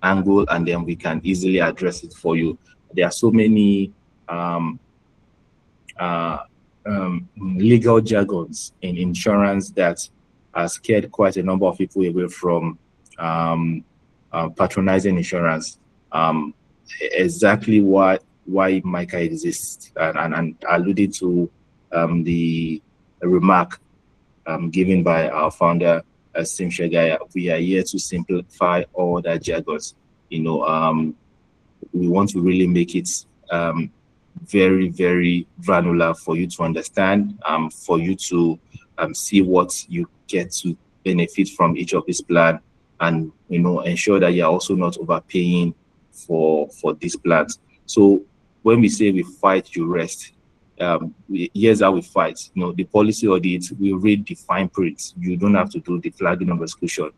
angle, and then we can easily address it for you. There are so many legal jargons in insurance that has scared quite a number of people away from patronizing insurance. Exactly why Myka exists, and alluded to the remark given by our founder, Sim Shagaya. We are here to simplify all that jargons. We want to really make it very, very granular for you to understand, for you to see what you get to benefit from each of these plans, and ensure that you're also not overpaying for these plans. So when we say we fight, you rest, here's how we fight. The policy audit, we read the fine print. You don't have to do the flagging of exclusion,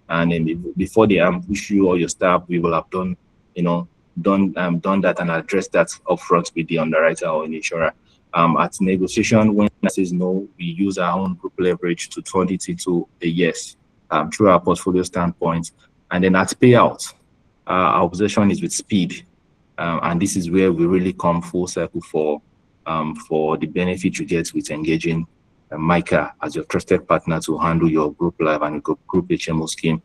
and then before they ambush you or your staff, we will have done that and address that upfront with the underwriter or an insurer. At negotiation, when that says no, we use our own group leverage to turn it into a yes through our portfolio standpoint. And then at payout, our obsession is with speed, and this is where we really come full circle for the benefit you get with engaging Myka as your trusted partner to handle your group life and group HMO scheme.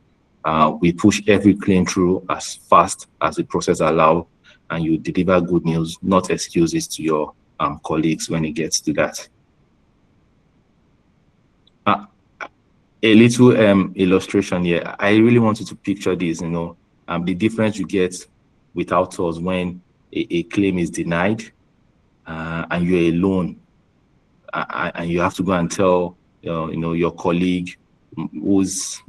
We push every claim through as fast as the process allows, and you deliver good news, not excuses to your colleagues when it gets to that. A little illustration here. I really want you to picture this, the difference you get without us when a claim is denied and you're alone, and you have to go and tell your colleague who's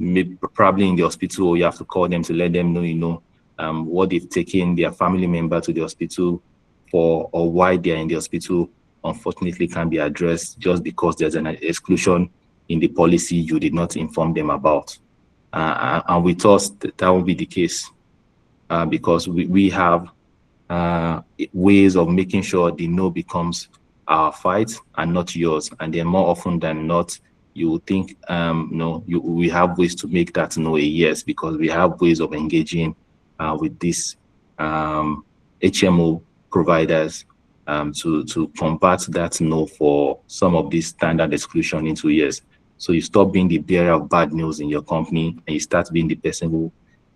probably in the hospital, or you have to call them to let them know what they've taken their family member to the hospital for, or why they're in the hospital, unfortunately can be addressed just because there's an exclusion in the policy you did not inform them about. And we thought that will be the case because we have ways of making sure the no becomes our fight and not yours. And then more often than not, you would think, we have ways to make that no a yes, because we have ways of engaging with these HMO providers to combat that no for some of these standard exclusion into yes. So you stop being the bearer of bad news in your company, and you start being the person who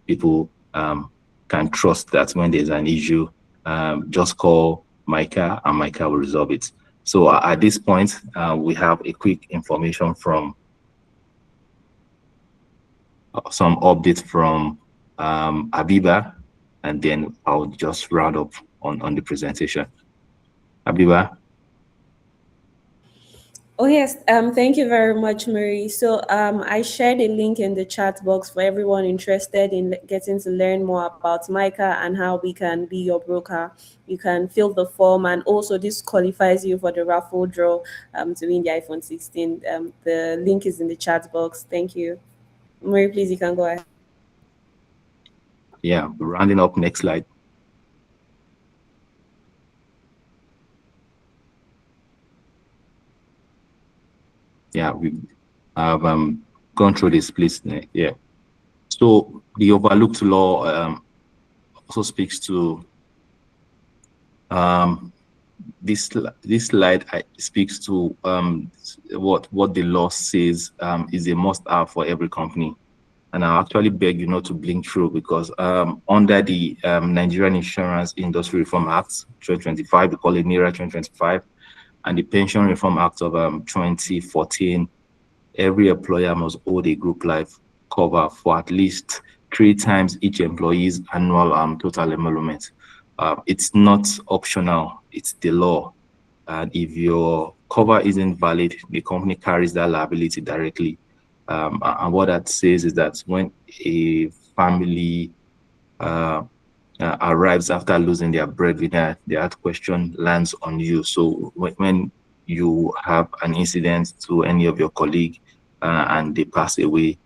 people can trust, that when there's an issue, just call Myka and Myka will resolve it. So at this point, we have a quick information from some updates from Habiba, and then I'll just round up on the presentation. Habiba? Oh yes, thank you very much, Marie. So I shared a link in the chat box for everyone interested in getting to learn more about Myka and how we can be your broker. You can fill the form, and also this qualifies you for the raffle draw to win the iPhone 16. The link is in the chat box. Thank you. Marie, please, you can go ahead. Yeah, rounding up, next slide. Yeah, we have gone through this, please. Yeah. So the overlooked law also speaks to this slide speaks to what the law says is a must-have for every company. And I actually beg you not to blink through, because under the Nigerian Insurance Industry Reform Act 2025, we call it NIRA 2025, and the Pension Reform Act of 2014, every employer must hold a group life cover for at least 3 times each employee's annual total emolument. It's not optional, it's the law. And if your cover isn't valid, the company carries that liability directly. And what that says is that when a family arrives after losing their breadwinner, that question lands on you. So when you have an incident to any of your colleague and they pass away,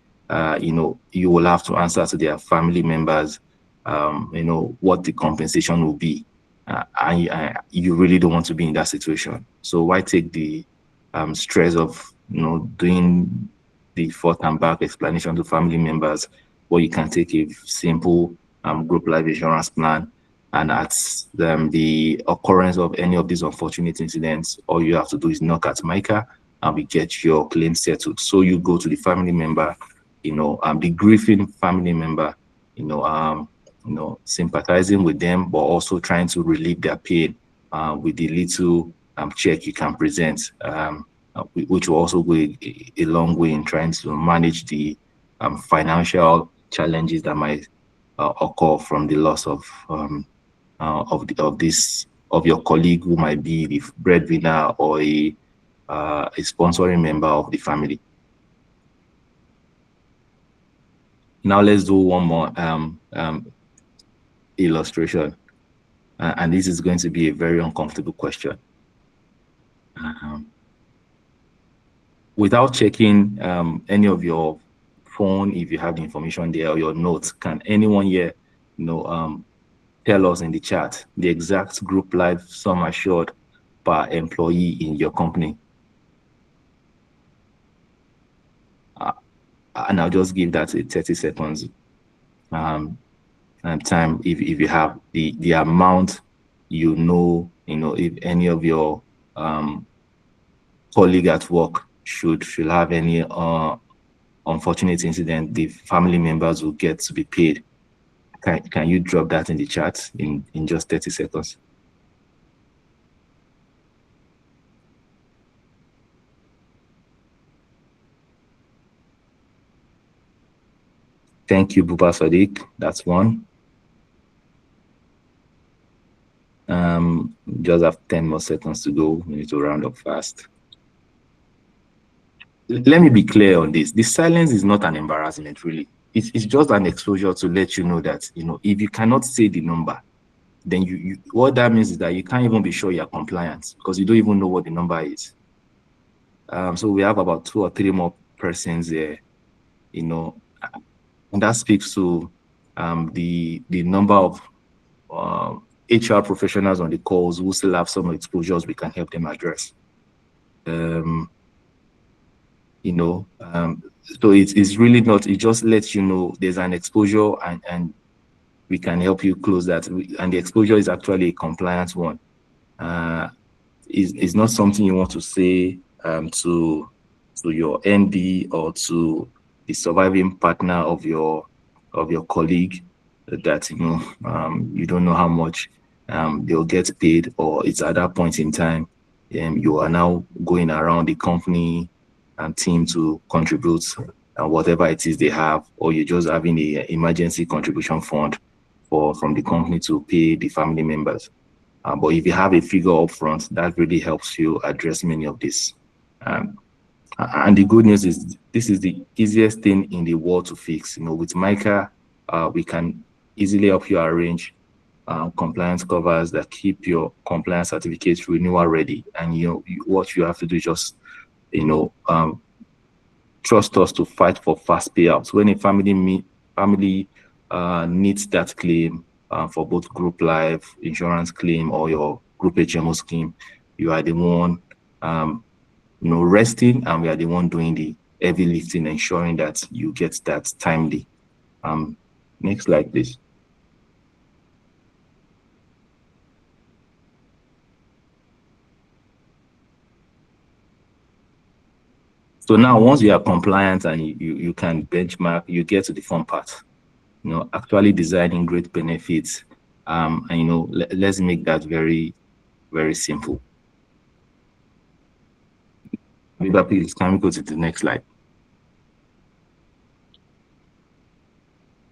you will have to answer to their family members, what the compensation will be. And you really don't want to be in that situation. So why take the stress of doing the forth and back explanation to family members, or you can take a simple group life insurance plan, and at the occurrence of any of these unfortunate incidents, all you have to do is knock at Myka and we get your claim settled. So you go to the family member, the grieving family member, sympathizing with them, but also trying to relieve their pain with the little check you can present, which will also go a long way in trying to manage the financial challenges that might occur from the loss of your colleague who might be the breadwinner or a sponsoring member of the family. Now let's do one more illustration, and this is going to be a very uncomfortable question. Without checking any of your phone, if you have the information there, or your notes, can anyone here tell us in the chat the exact group life sum assured per employee in your company? And I'll just give that a 30 seconds time if you have the amount, if any of your colleague at work should have any unfortunate incident, the family members will get to be paid. Can you drop that in the chat in just 30 seconds? Thank you, Buba Sadiq. That's one. Just have 10 more seconds to go. We need to round up fast. Let me be clear on this. The silence is not an embarrassment, really. It's just an exposure to let you know that, if you cannot say the number, then what that means is that you can't even be sure you're compliant because you don't even know what the number is. So we have about 2 or 3 more persons there, and that speaks to the number of HR professionals on the calls who still have some exposures we can help them address. So it's really not, it just lets you know there's an exposure and we can help you close that. And the exposure is actually a compliance one. It's not something you want to say to your ND or to the surviving partner of your colleague that you don't know how much they'll get paid, or it's at that point in time you are now going around the company and team to contribute whatever it is they have, or you're just having a emergency contribution fund from the company to pay the family members. But if you have a figure up front, that really helps you address many of this. And the good news is this is the easiest thing in the world to fix. With Myka, we can easily help you arrange compliance covers that keep your compliance certificates renewal ready. And what you have to do is just trust us to fight for fast payouts. When a family needs that claim for both group life insurance claim or your group HMO scheme, you are the one resting, and we are the one doing the heavy lifting, ensuring that you get that timely. Next slide, please. So now, once you are compliant and you can benchmark, you get to the fun part. Actually designing great benefits. And let's make that very, very simple. Viva, please, can we go to the next slide?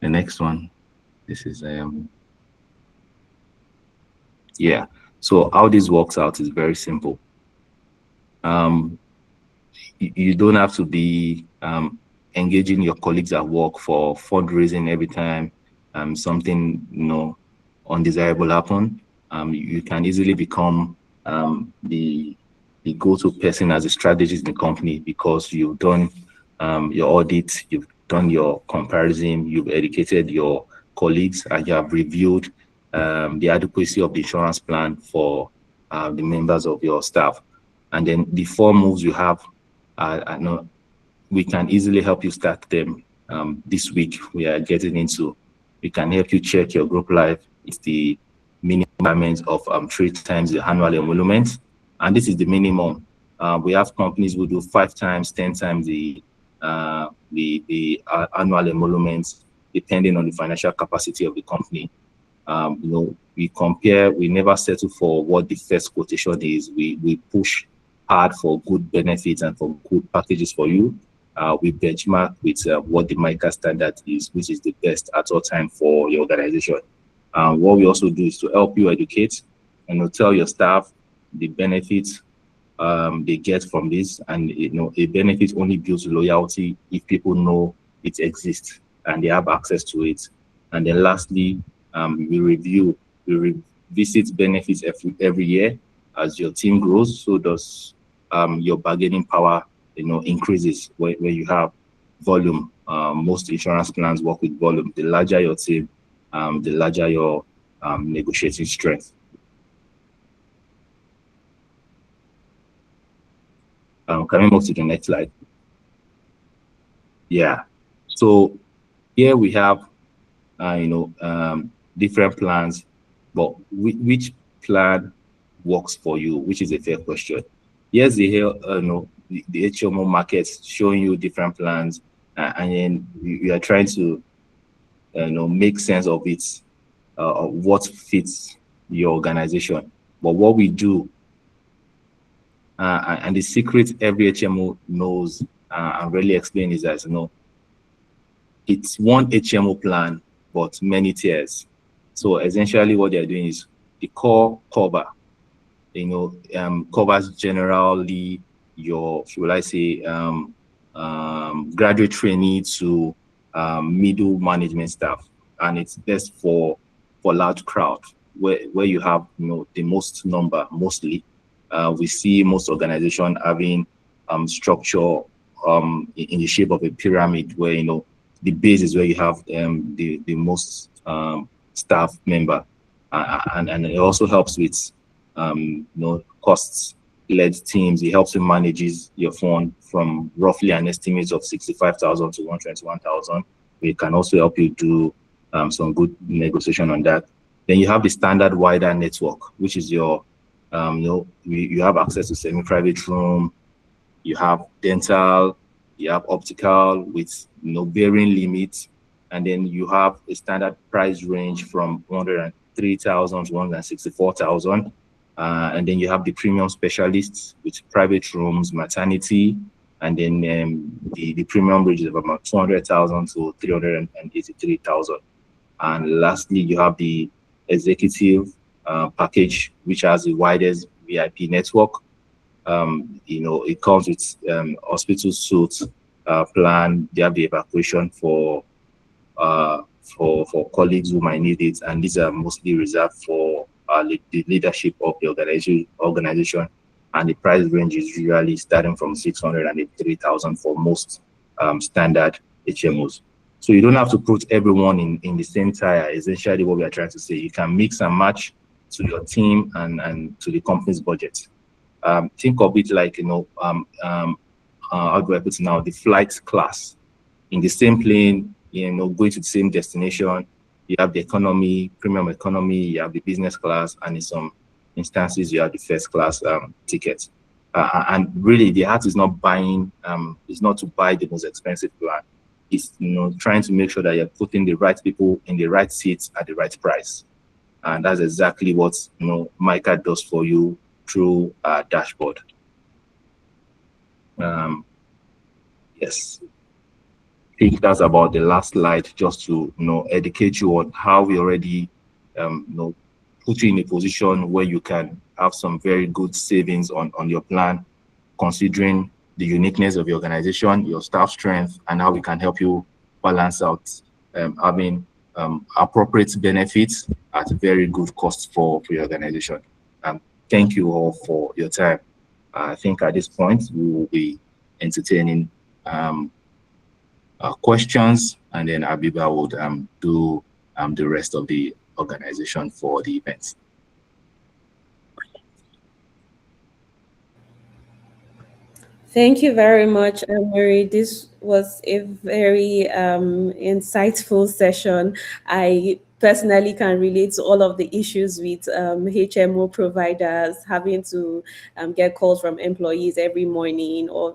The next one. This is yeah. So how this works out is very simple. You don't have to be engaging your colleagues at work for fundraising every time something undesirable happen. You can easily become the go-to person as a strategist in the company because you've done your audit, you've done your comparison, you've educated your colleagues, and you have reviewed the adequacy of the insurance plan for the members of your staff. And then the 4 moves you have, we can easily help you start them. This week we are getting into, we can help you check your group life. It's the minimum payment of 3 times the annual emolument, and this is the minimum. We have companies who do 5 times, 10 times the annual emoluments, depending on the financial capacity of the company. We compare. We never settle for what the first quotation is. We push hard for good benefits and for good packages for you. We benchmark with what the Myka standard is, which is the best at all time for your organization. What we also do is to help you educate and tell your staff the benefits they get from this. And a benefit only builds loyalty if people know it exists and they have access to it. And then lastly, we revisit benefits every year. As your team grows, so does your bargaining power increases when you have volume. Most insurance plans work with volume. The larger your team, the larger your negotiating strength. Can we move to the next slide? Yeah. So here we have different plans, but which plan works for you, which is a fair question. Yes, the HMO market showing you different plans, and then you are trying to make sense of it, what fits your organization. But what we do, and the secret every HMO knows and really explain is that it's one HMO plan, but many tiers. So essentially what they're doing is the core cover, covers generally your, should I say, graduate trainee to middle management staff, and it's best for large crowd where you have the most number. Mostly, we see most organization having structure in the shape of a pyramid, where the base is where you have the most staff member, and it also helps with costs led teams. It helps you manages your fund from roughly an estimate of 65,000 to 121,000. We can also help you do some good negotiation on that. Then you have the standard wider network, which is your you have access to semi-private room, you have dental, you have optical with varying limits, and then you have a standard price range from 103,000 to 164,000. And then you have the premium specialists with private rooms, maternity, and then the premium range is about 200,000 to 383,000. And lastly, you have the executive package, which has the widest VIP network. It comes with hospital suite plan. They have the evacuation for colleagues who might need it, and these are mostly reserved for the leadership of the organization. And the price range is usually starting from 683,000 for most standard HMOs. So you don't have to put everyone in the same tier. Essentially, what we are trying to say, you can mix and match to your team and to the company's budget. Think of it like how do I put it now? The flight class in the same plane, going to the same destination. You have the economy, premium economy, you have the business class, and in some instances, you have the first class ticket. And really, the heart is not buying, is not to buy the most expensive plan. It's trying to make sure that you're putting the right people in the right seats at the right price. And that's exactly what Myka does for you through our dashboard. Yes. I think that's about the last slide, just to educate you on how we already put you in a position where you can have some very good savings on your plan, considering the uniqueness of your organization, your staff strength, and how we can help you balance out having appropriate benefits at very good cost for your organization. Thank you all for your time. I think at this point we will be entertaining questions, and then Abiba would do the rest of the organization for the event. Thank you very much, Mary. This was a very insightful session. I personally can relate to all of the issues with HMO providers having to get calls from employees every morning or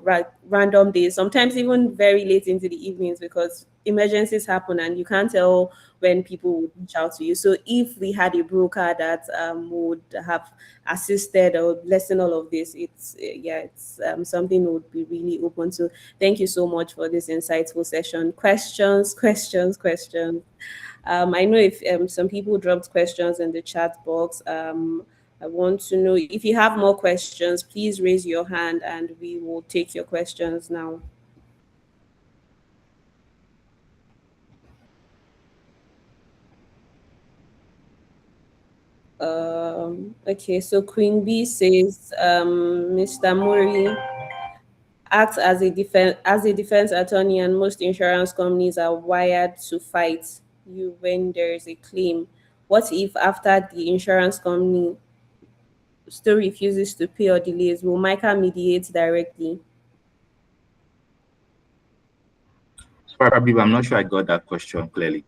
random days, sometimes even very late into the evenings, because emergencies happen and you can't tell when people would reach out to you. So if we had a broker that would have assisted or lessen all of this, it's something we would be really open to. Thank you so much for this insightful session. Questions. I know if some people dropped questions in the chat box. I want to know if you have more questions, please raise your hand and we will take your questions now. Okay, so Queen B says, Mr. Mori acts as a defense attorney, and most insurance companies are wired to fight you when there is a claim. What if after the insurance company still refuses to pay or delays? Will Myka mediate directly? Sorry, Abib, I'm not sure I got that question clearly.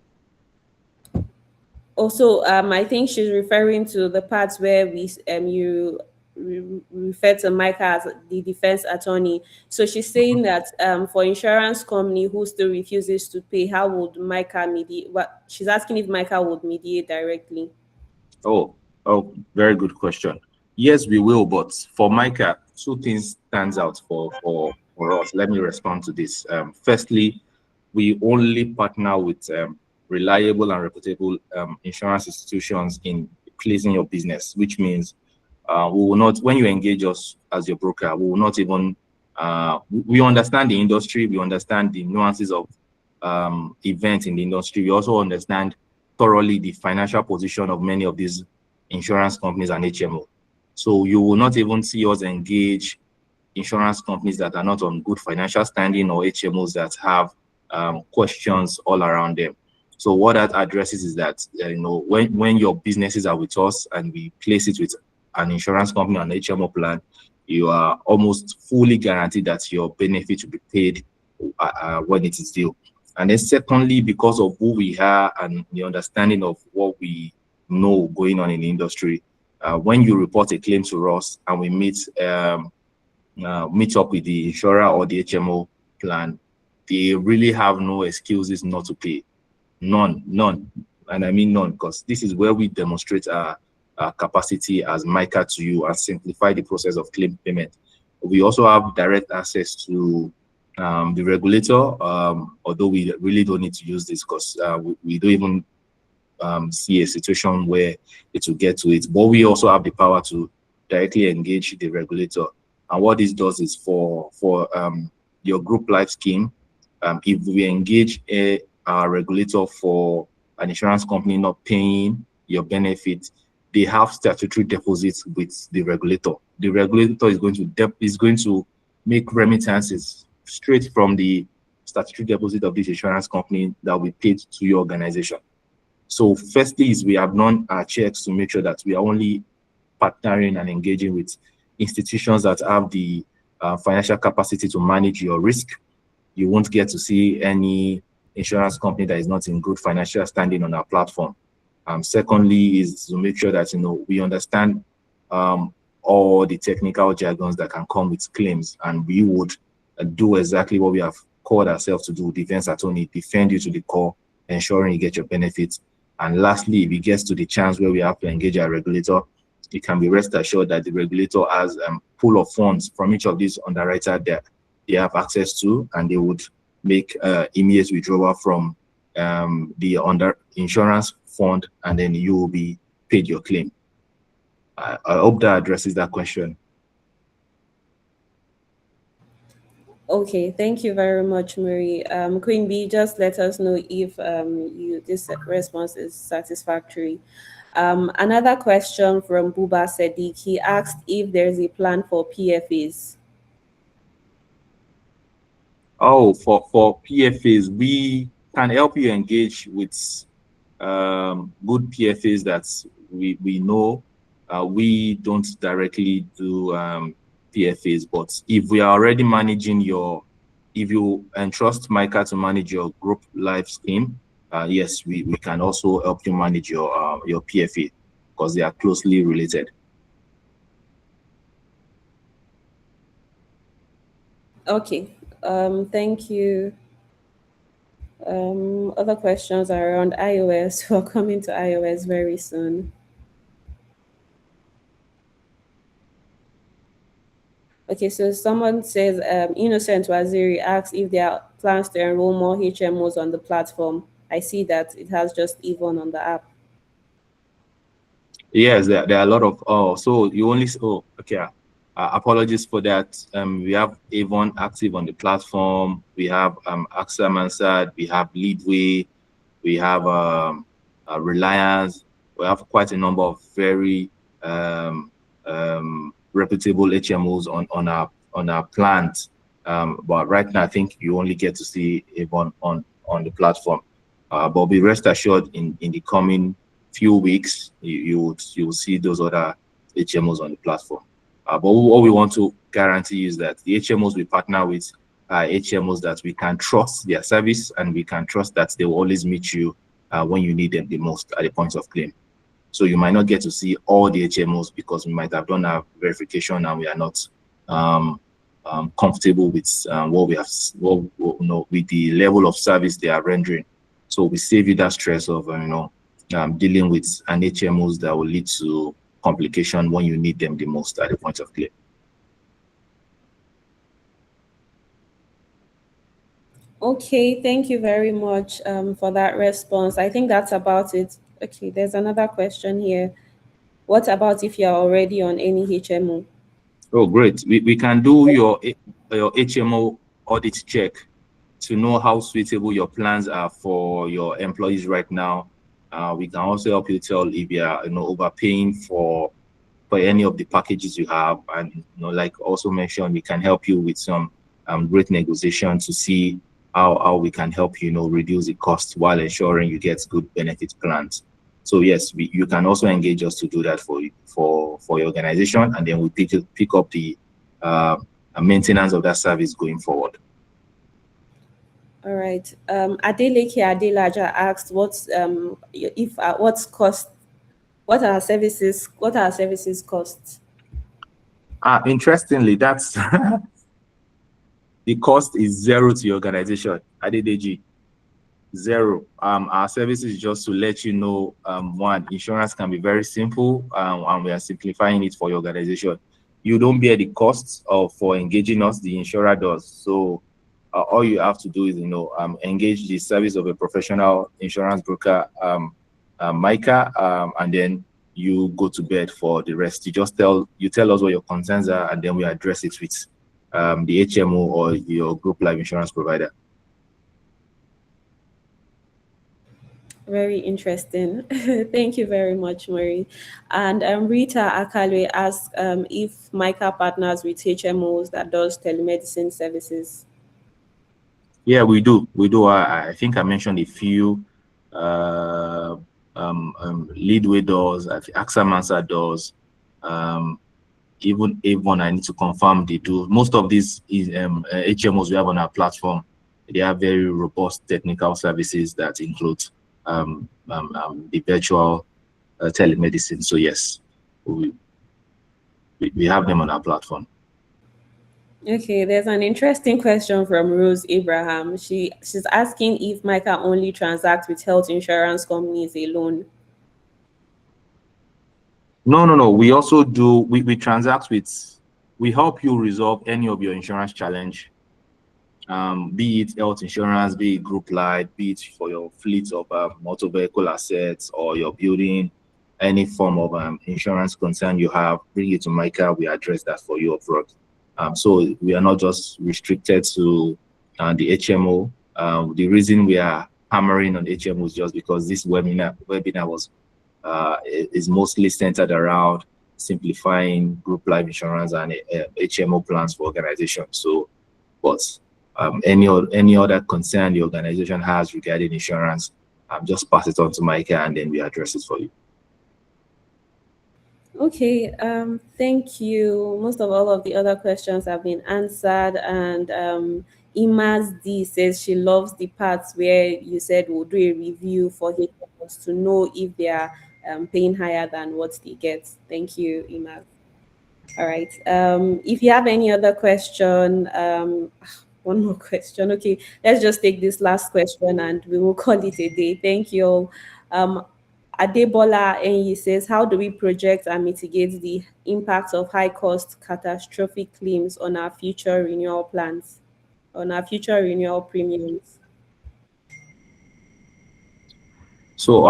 Also, I think she's referring to the parts where you refer to Myka as the defense attorney. So she's saying that for insurance company who still refuses to pay, how would Myka mediate? What she's asking if Myka would mediate directly. Oh, oh, very good question. Yes, we will, but for Myka, two things stands out for us. Let me respond to this. Firstly, we only partner with reliable and reputable insurance institutions in placing your business, which means we will not, when you engage us as your broker, we will not even, we understand the industry, we understand the nuances of events in the industry. We also understand thoroughly the financial position of many of these insurance companies and HMO. So you will not even see us engage insurance companies that are not on good financial standing or HMOs that have questions all around them. So what that addresses is that when your businesses are with us and we place it with an insurance company and HMO plan, you are almost fully guaranteed that your benefit will be paid when it is due. And then secondly, because of who we are and the understanding of what we know going on in the industry, when you report a claim to us and we meet up with the insurer or the HMO plan, they really have no excuses not to pay. None. And I mean none, because this is where we demonstrate our capacity as Myka to you and simplify the process of claim payment. We also have direct access to the regulator, although we really don't need to use this because we don't even see a situation where it will get to it. But we also have the power to directly engage the regulator. And what this does is for your group life scheme, if we engage our regulator for an insurance company not paying your benefit, they have statutory deposits with the regulator. The regulator is going to make remittances straight from the statutory deposit of this insurance company that we paid to your organization. So firstly is we have done our checks to make sure that we are only partnering and engaging with institutions that have the financial capacity to manage your risk. You won't get to see any insurance company that is not in good financial standing on our platform. Secondly is to make sure that we understand all the technical jargons that can come with claims, and we would do exactly what we have called ourselves to do: defense attorney, defend you to the core, ensuring you get your benefits. And lastly, if it gets to the chance where we have to engage our regulator, you can be rest assured that the regulator has a pool of funds from each of these underwriters that they have access to, and they would make immediate withdrawal from the under insurance fund, and then you will be paid your claim. I hope that addresses that question. Okay, thank you very much, Marie. Queen B, just let us know if this response is satisfactory. Another question from Buba Sadiq. He asked if there's a plan for PFAs. Oh, for PFAs, we can help you engage with good PFAs that we know. We don't directly do PFAs, but if we are already managing if you entrust Myka to manage your group life scheme, yes, we can also help you manage your PFA because they are closely related. Okay, thank you. Other questions are around iOS. We're coming to iOS very soon. Okay, so someone says Innocent Waziri asks if there are plans to enroll more HMOs on the platform. I see that it has just Yvonne on the app. Yes, there are a lot of so you only okay. Apologies for that. We have Avon active on the platform. We have AXA Mansard. We have Leadway. We have Reliance. We have quite a number of very reputable HMOs on our plans. But right now, I think you only get to see Avon on the platform. But be rest assured, in the coming few weeks, you will see those other HMOs on the platform. But what we want to guarantee is that the HMOs we partner with are HMOs that we can trust their service, and we can trust that they will always meet you when you need them the most at the point of claim. So you might not get to see all the HMOs because we might have done our verification and we are not comfortable with what we have, with the level of service they are rendering. So we save you that stress of dealing with an HMOs that will lead to complication when you need them the most at the point of claim. Okay, thank you very much for that response. I think that's about it. Okay, there's another question here. What about if you're already on any HMO? Oh, great. We can do your HMO audit check to know how suitable your plans are for your employees right now. We can also help you tell if you are overpaying for any of the packages you have, and like also mentioned, we can help you with some great negotiation to see how we can help you reduce the cost while ensuring you get good benefit plans. So yes, you can also engage us to do that for you, for your organization, and then we pick up the maintenance of that service going forward. All right. Adeleke Adelaja asked, "What's if what's cost? What are services costs?" Interestingly, that's the cost is zero to your organization. Adedeji, zero. Our service is just to let you know, one, insurance can be very simple, and we are simplifying it for your organization. You don't bear the costs of for engaging us, the insurer does. So all you have to do is engage the service of a professional insurance broker, Myka, and then you go to bed for the rest. You tell us what your concerns are, and then we address it with the HMO or your group life insurance provider. Very interesting. Thank you very much, Marie. And Rita Akalwe asked if Micah partners with HMOs that does telemedicine services. Yeah, we do. We do. I think I mentioned a few. Uh, Leadway does. I think AXA Mansa does. Even Avon, I need to confirm they do. Most of these HMOs we have on our platform, they have very robust technical services that include the virtual telemedicine. So yes, we have them on our platform. Okay, there's an interesting question from Rose Abraham. She's asking if Micah only transacts with health insurance companies alone. No, no, no. We also do. We transact with. We help you resolve any of your insurance challenge, be it health insurance, be it group life, be it for your fleet of motor vehicle assets or your building, any form of insurance concern you have. Bring it to Micah. We address that for you upfront. So we are not just restricted to the HMO. The reason we are hammering on HMO is just because this webinar was is mostly centered around simplifying group life insurance and HMO plans for organizations. So, but any other concern the organization has regarding insurance, just pass it on to Myka and then we address it for you. Okay, thank you. Most of all of the other questions have been answered, and Imaz D says she loves the parts where you said we'll do a review for HMOs to know if they are paying higher than what they get. Thank you, Imaz. All right. If you have any other question, one more question. Okay, let's just take this last question and we will call it a day. Thank you all. Adebola Enyi says, how do we project and mitigate the impact of high cost catastrophic claims on our future renewal plans, on our future renewal premiums? So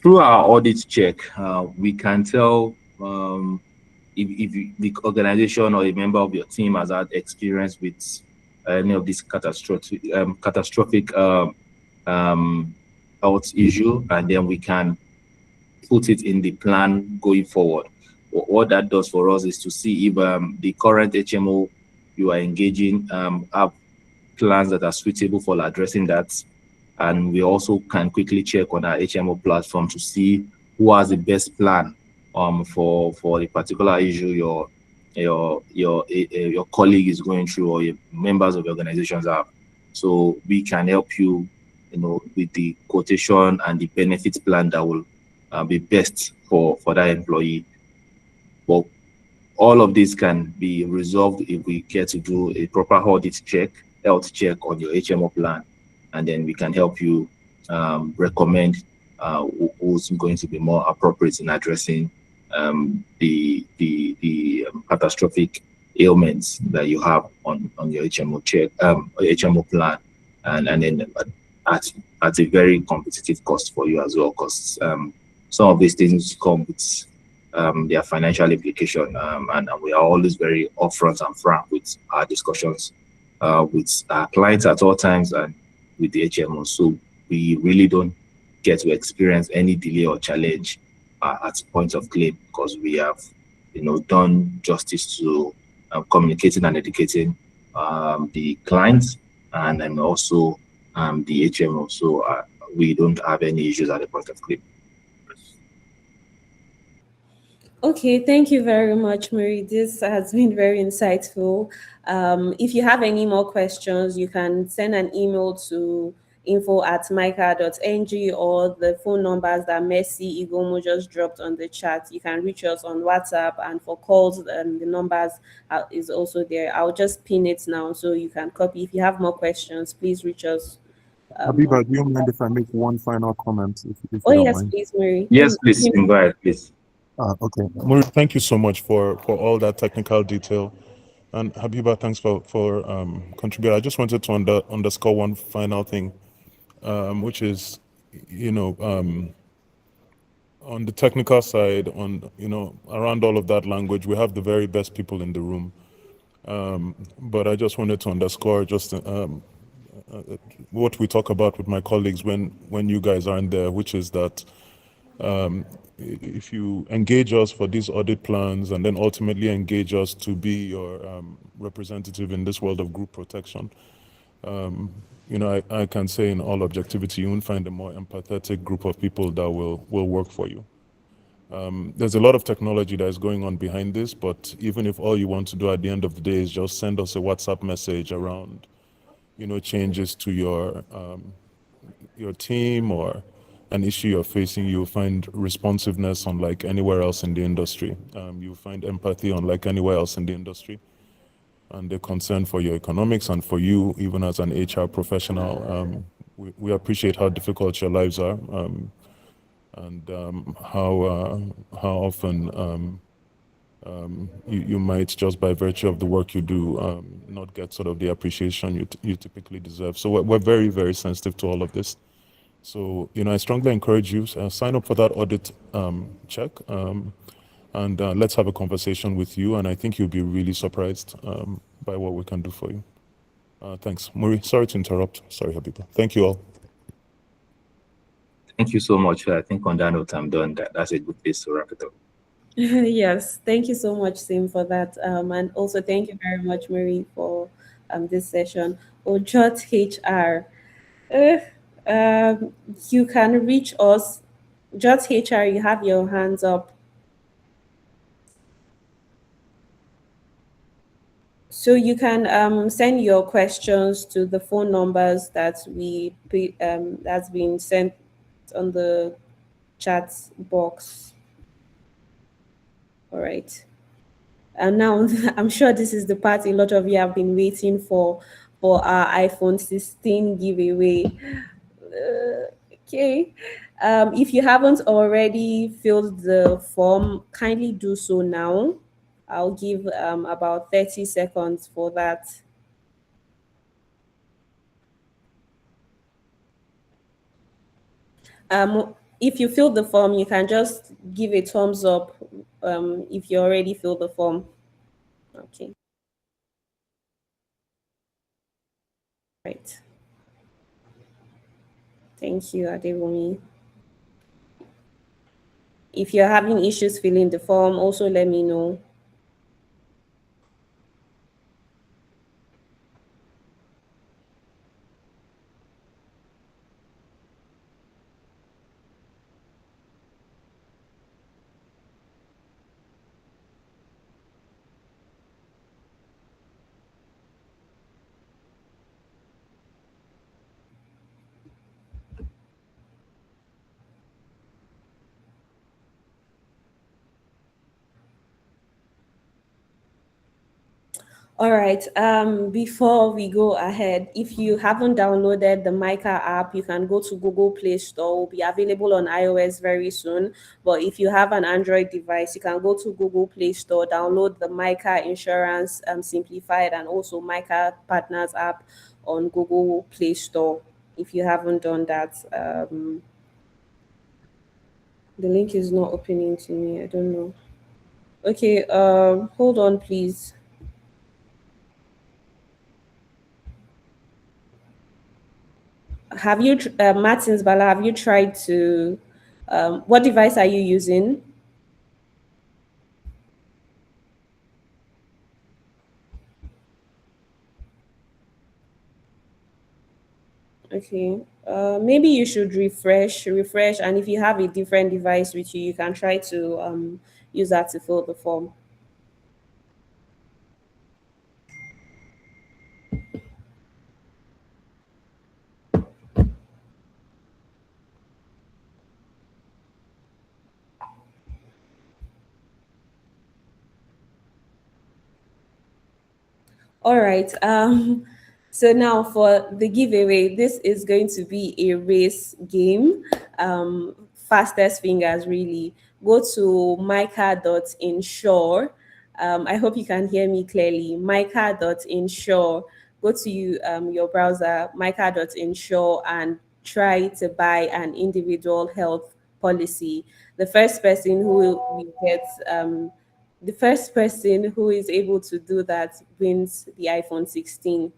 through our audit check, we can tell if the organization or a member of your team has had experience with any of these catastrophic health issue, and then we can put it in the plan going forward. What that does for us is to see if the current HMO you are engaging have plans that are suitable for addressing that. And we also can quickly check on our HMO platform to see who has the best plan for the particular issue your colleague is going through or your members of the organizations have. So we can help you, with the quotation and the benefits plan that will be best for that employee. But all of this can be resolved if we get to do a proper audit check, health check on your HMO plan, and then we can help you recommend who's going to be more appropriate in addressing the catastrophic ailments that you have on your HMO check, HMO plan, and then at at a very competitive cost for you as well, because some of these things come with their financial implication, and we are always very upfront and frank with our discussions with our clients at all times and with the HMO. So we really don't get to experience any delay or challenge at point of claim, because we have, done justice to communicating and educating the clients and then also the HMO. So we don't have any issues at the point of claim. Okay, thank you very much, Marie. This has been very insightful. If you have any more questions, you can send an email to info@myka.ng, or the phone numbers that Messi Igomo just dropped on the chat. You can reach us on WhatsApp, and for calls, the numbers is also there. I'll just pin it now so you can copy. If you have more questions, please reach us. On. Habiba, do you mind if I make one final comment, if Oh you don't yes, mind? please, Marie. Yes, please, you can go ahead, please. Okay. Muri, thank you so much for all that technical detail. And Habiba, thanks for contributing. I just wanted to underscore one final thing, which is, you know, on the technical side, around all of that language, we have the very best people in the room. But I just wanted to underscore just what we talk about with my colleagues when you guys aren't there, which is that if you engage us for these audit plans and then ultimately engage us to be your representative in this world of group protection, I can say in all objectivity, you won't find a more empathetic group of people that will work for you. There's a lot of technology that is going on behind this, but even if all you want to do at the end of the day is just send us a WhatsApp message around, changes to your team or an issue you're facing, you'll find responsiveness unlike anywhere else in the industry. You'll find empathy unlike anywhere else in the industry. And the concern for your economics and for you, even as an HR professional, we appreciate how difficult your lives are, and how often you might, just by virtue of the work you do, not get sort of the appreciation you typically deserve. So we're very, very sensitive to all of this. So, I strongly encourage you, sign up for that audit check, and let's have a conversation with you. And I think you'll be really surprised by what we can do for you. Thanks. Muri, sorry to interrupt. Sorry, Habiba. Thank you all. Thank you so much. I think on that note, I'm done. That's a good place to wrap it up. Yes, thank you so much, Sim, for that. And also thank you very much, Marie, for this session. Ojot HR. Uh, you can reach us. Jot HR, you have your hands up. So you can send your questions to the phone numbers that's been sent on the chat box. All right. And now I'm sure this is the part a lot of you have been waiting for our iPhone 16 giveaway. Okay. If you haven't already filled the form, kindly do so now. I'll give about 30 seconds for that. If you fill the form, you can just give a thumbs up if you already filled the form. Okay. Right. Thank you, Adewumi. If you're having issues filling the form, also let me know. All right. Before we go ahead, if you haven't downloaded the Myka app, you can go to Google Play Store. It will be available on iOS very soon. But if you have an Android device, you can go to Google Play Store, download the Myka Insurance Simplified and also Myka Partners app on Google Play Store. If you haven't done that, the link is not opening to me. I don't know. Okay. Hold on, please. Have you, Martins Bala, have you tried to, what device are you using? Okay. Maybe you should refresh, and if you have a different device with you, you can try to use that to fill the form. All right. So now for the giveaway, this is going to be a race game. Fastest fingers, really. Go to Myka.insure. I hope you can hear me clearly. Myka.insure. Go to your browser, Myka.insure, and try to buy an individual health policy. The first person who will get the first person who is able to do that wins the iPhone 16.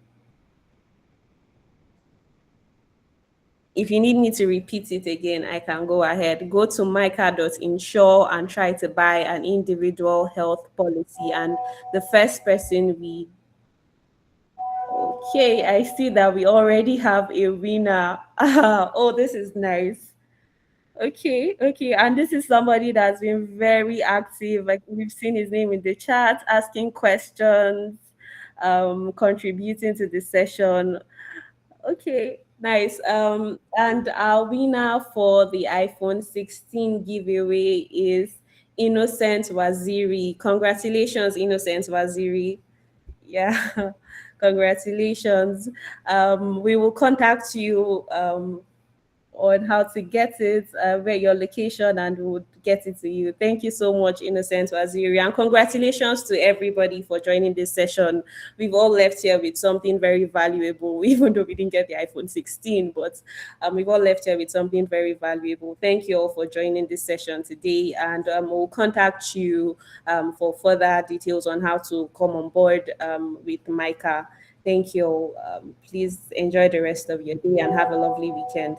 If you need me to repeat it again, I can go ahead. Go to Myka.insure and try to buy an individual health policy. And the first person we, okay, I see that we already have a winner. Oh, this is nice. Okay, okay. And this is somebody that's been very active. Like we've seen his name in the chat, asking questions, contributing to the session. Okay, nice. And our winner for the iPhone 16 giveaway is Innocent Waziri. Congratulations, Innocent Waziri. Yeah, congratulations. We will contact you on how to get it, where your location, and we'll get it to you. Thank you so much, Innocent Waziri. And congratulations to everybody for joining this session. We've all left here with something very valuable, even though we didn't get the iPhone 16, but we've all left here with something very valuable. Thank you all for joining this session today. And we'll contact you for further details on how to come on board with Myka. Thank you. Please enjoy the rest of your day and have a lovely weekend.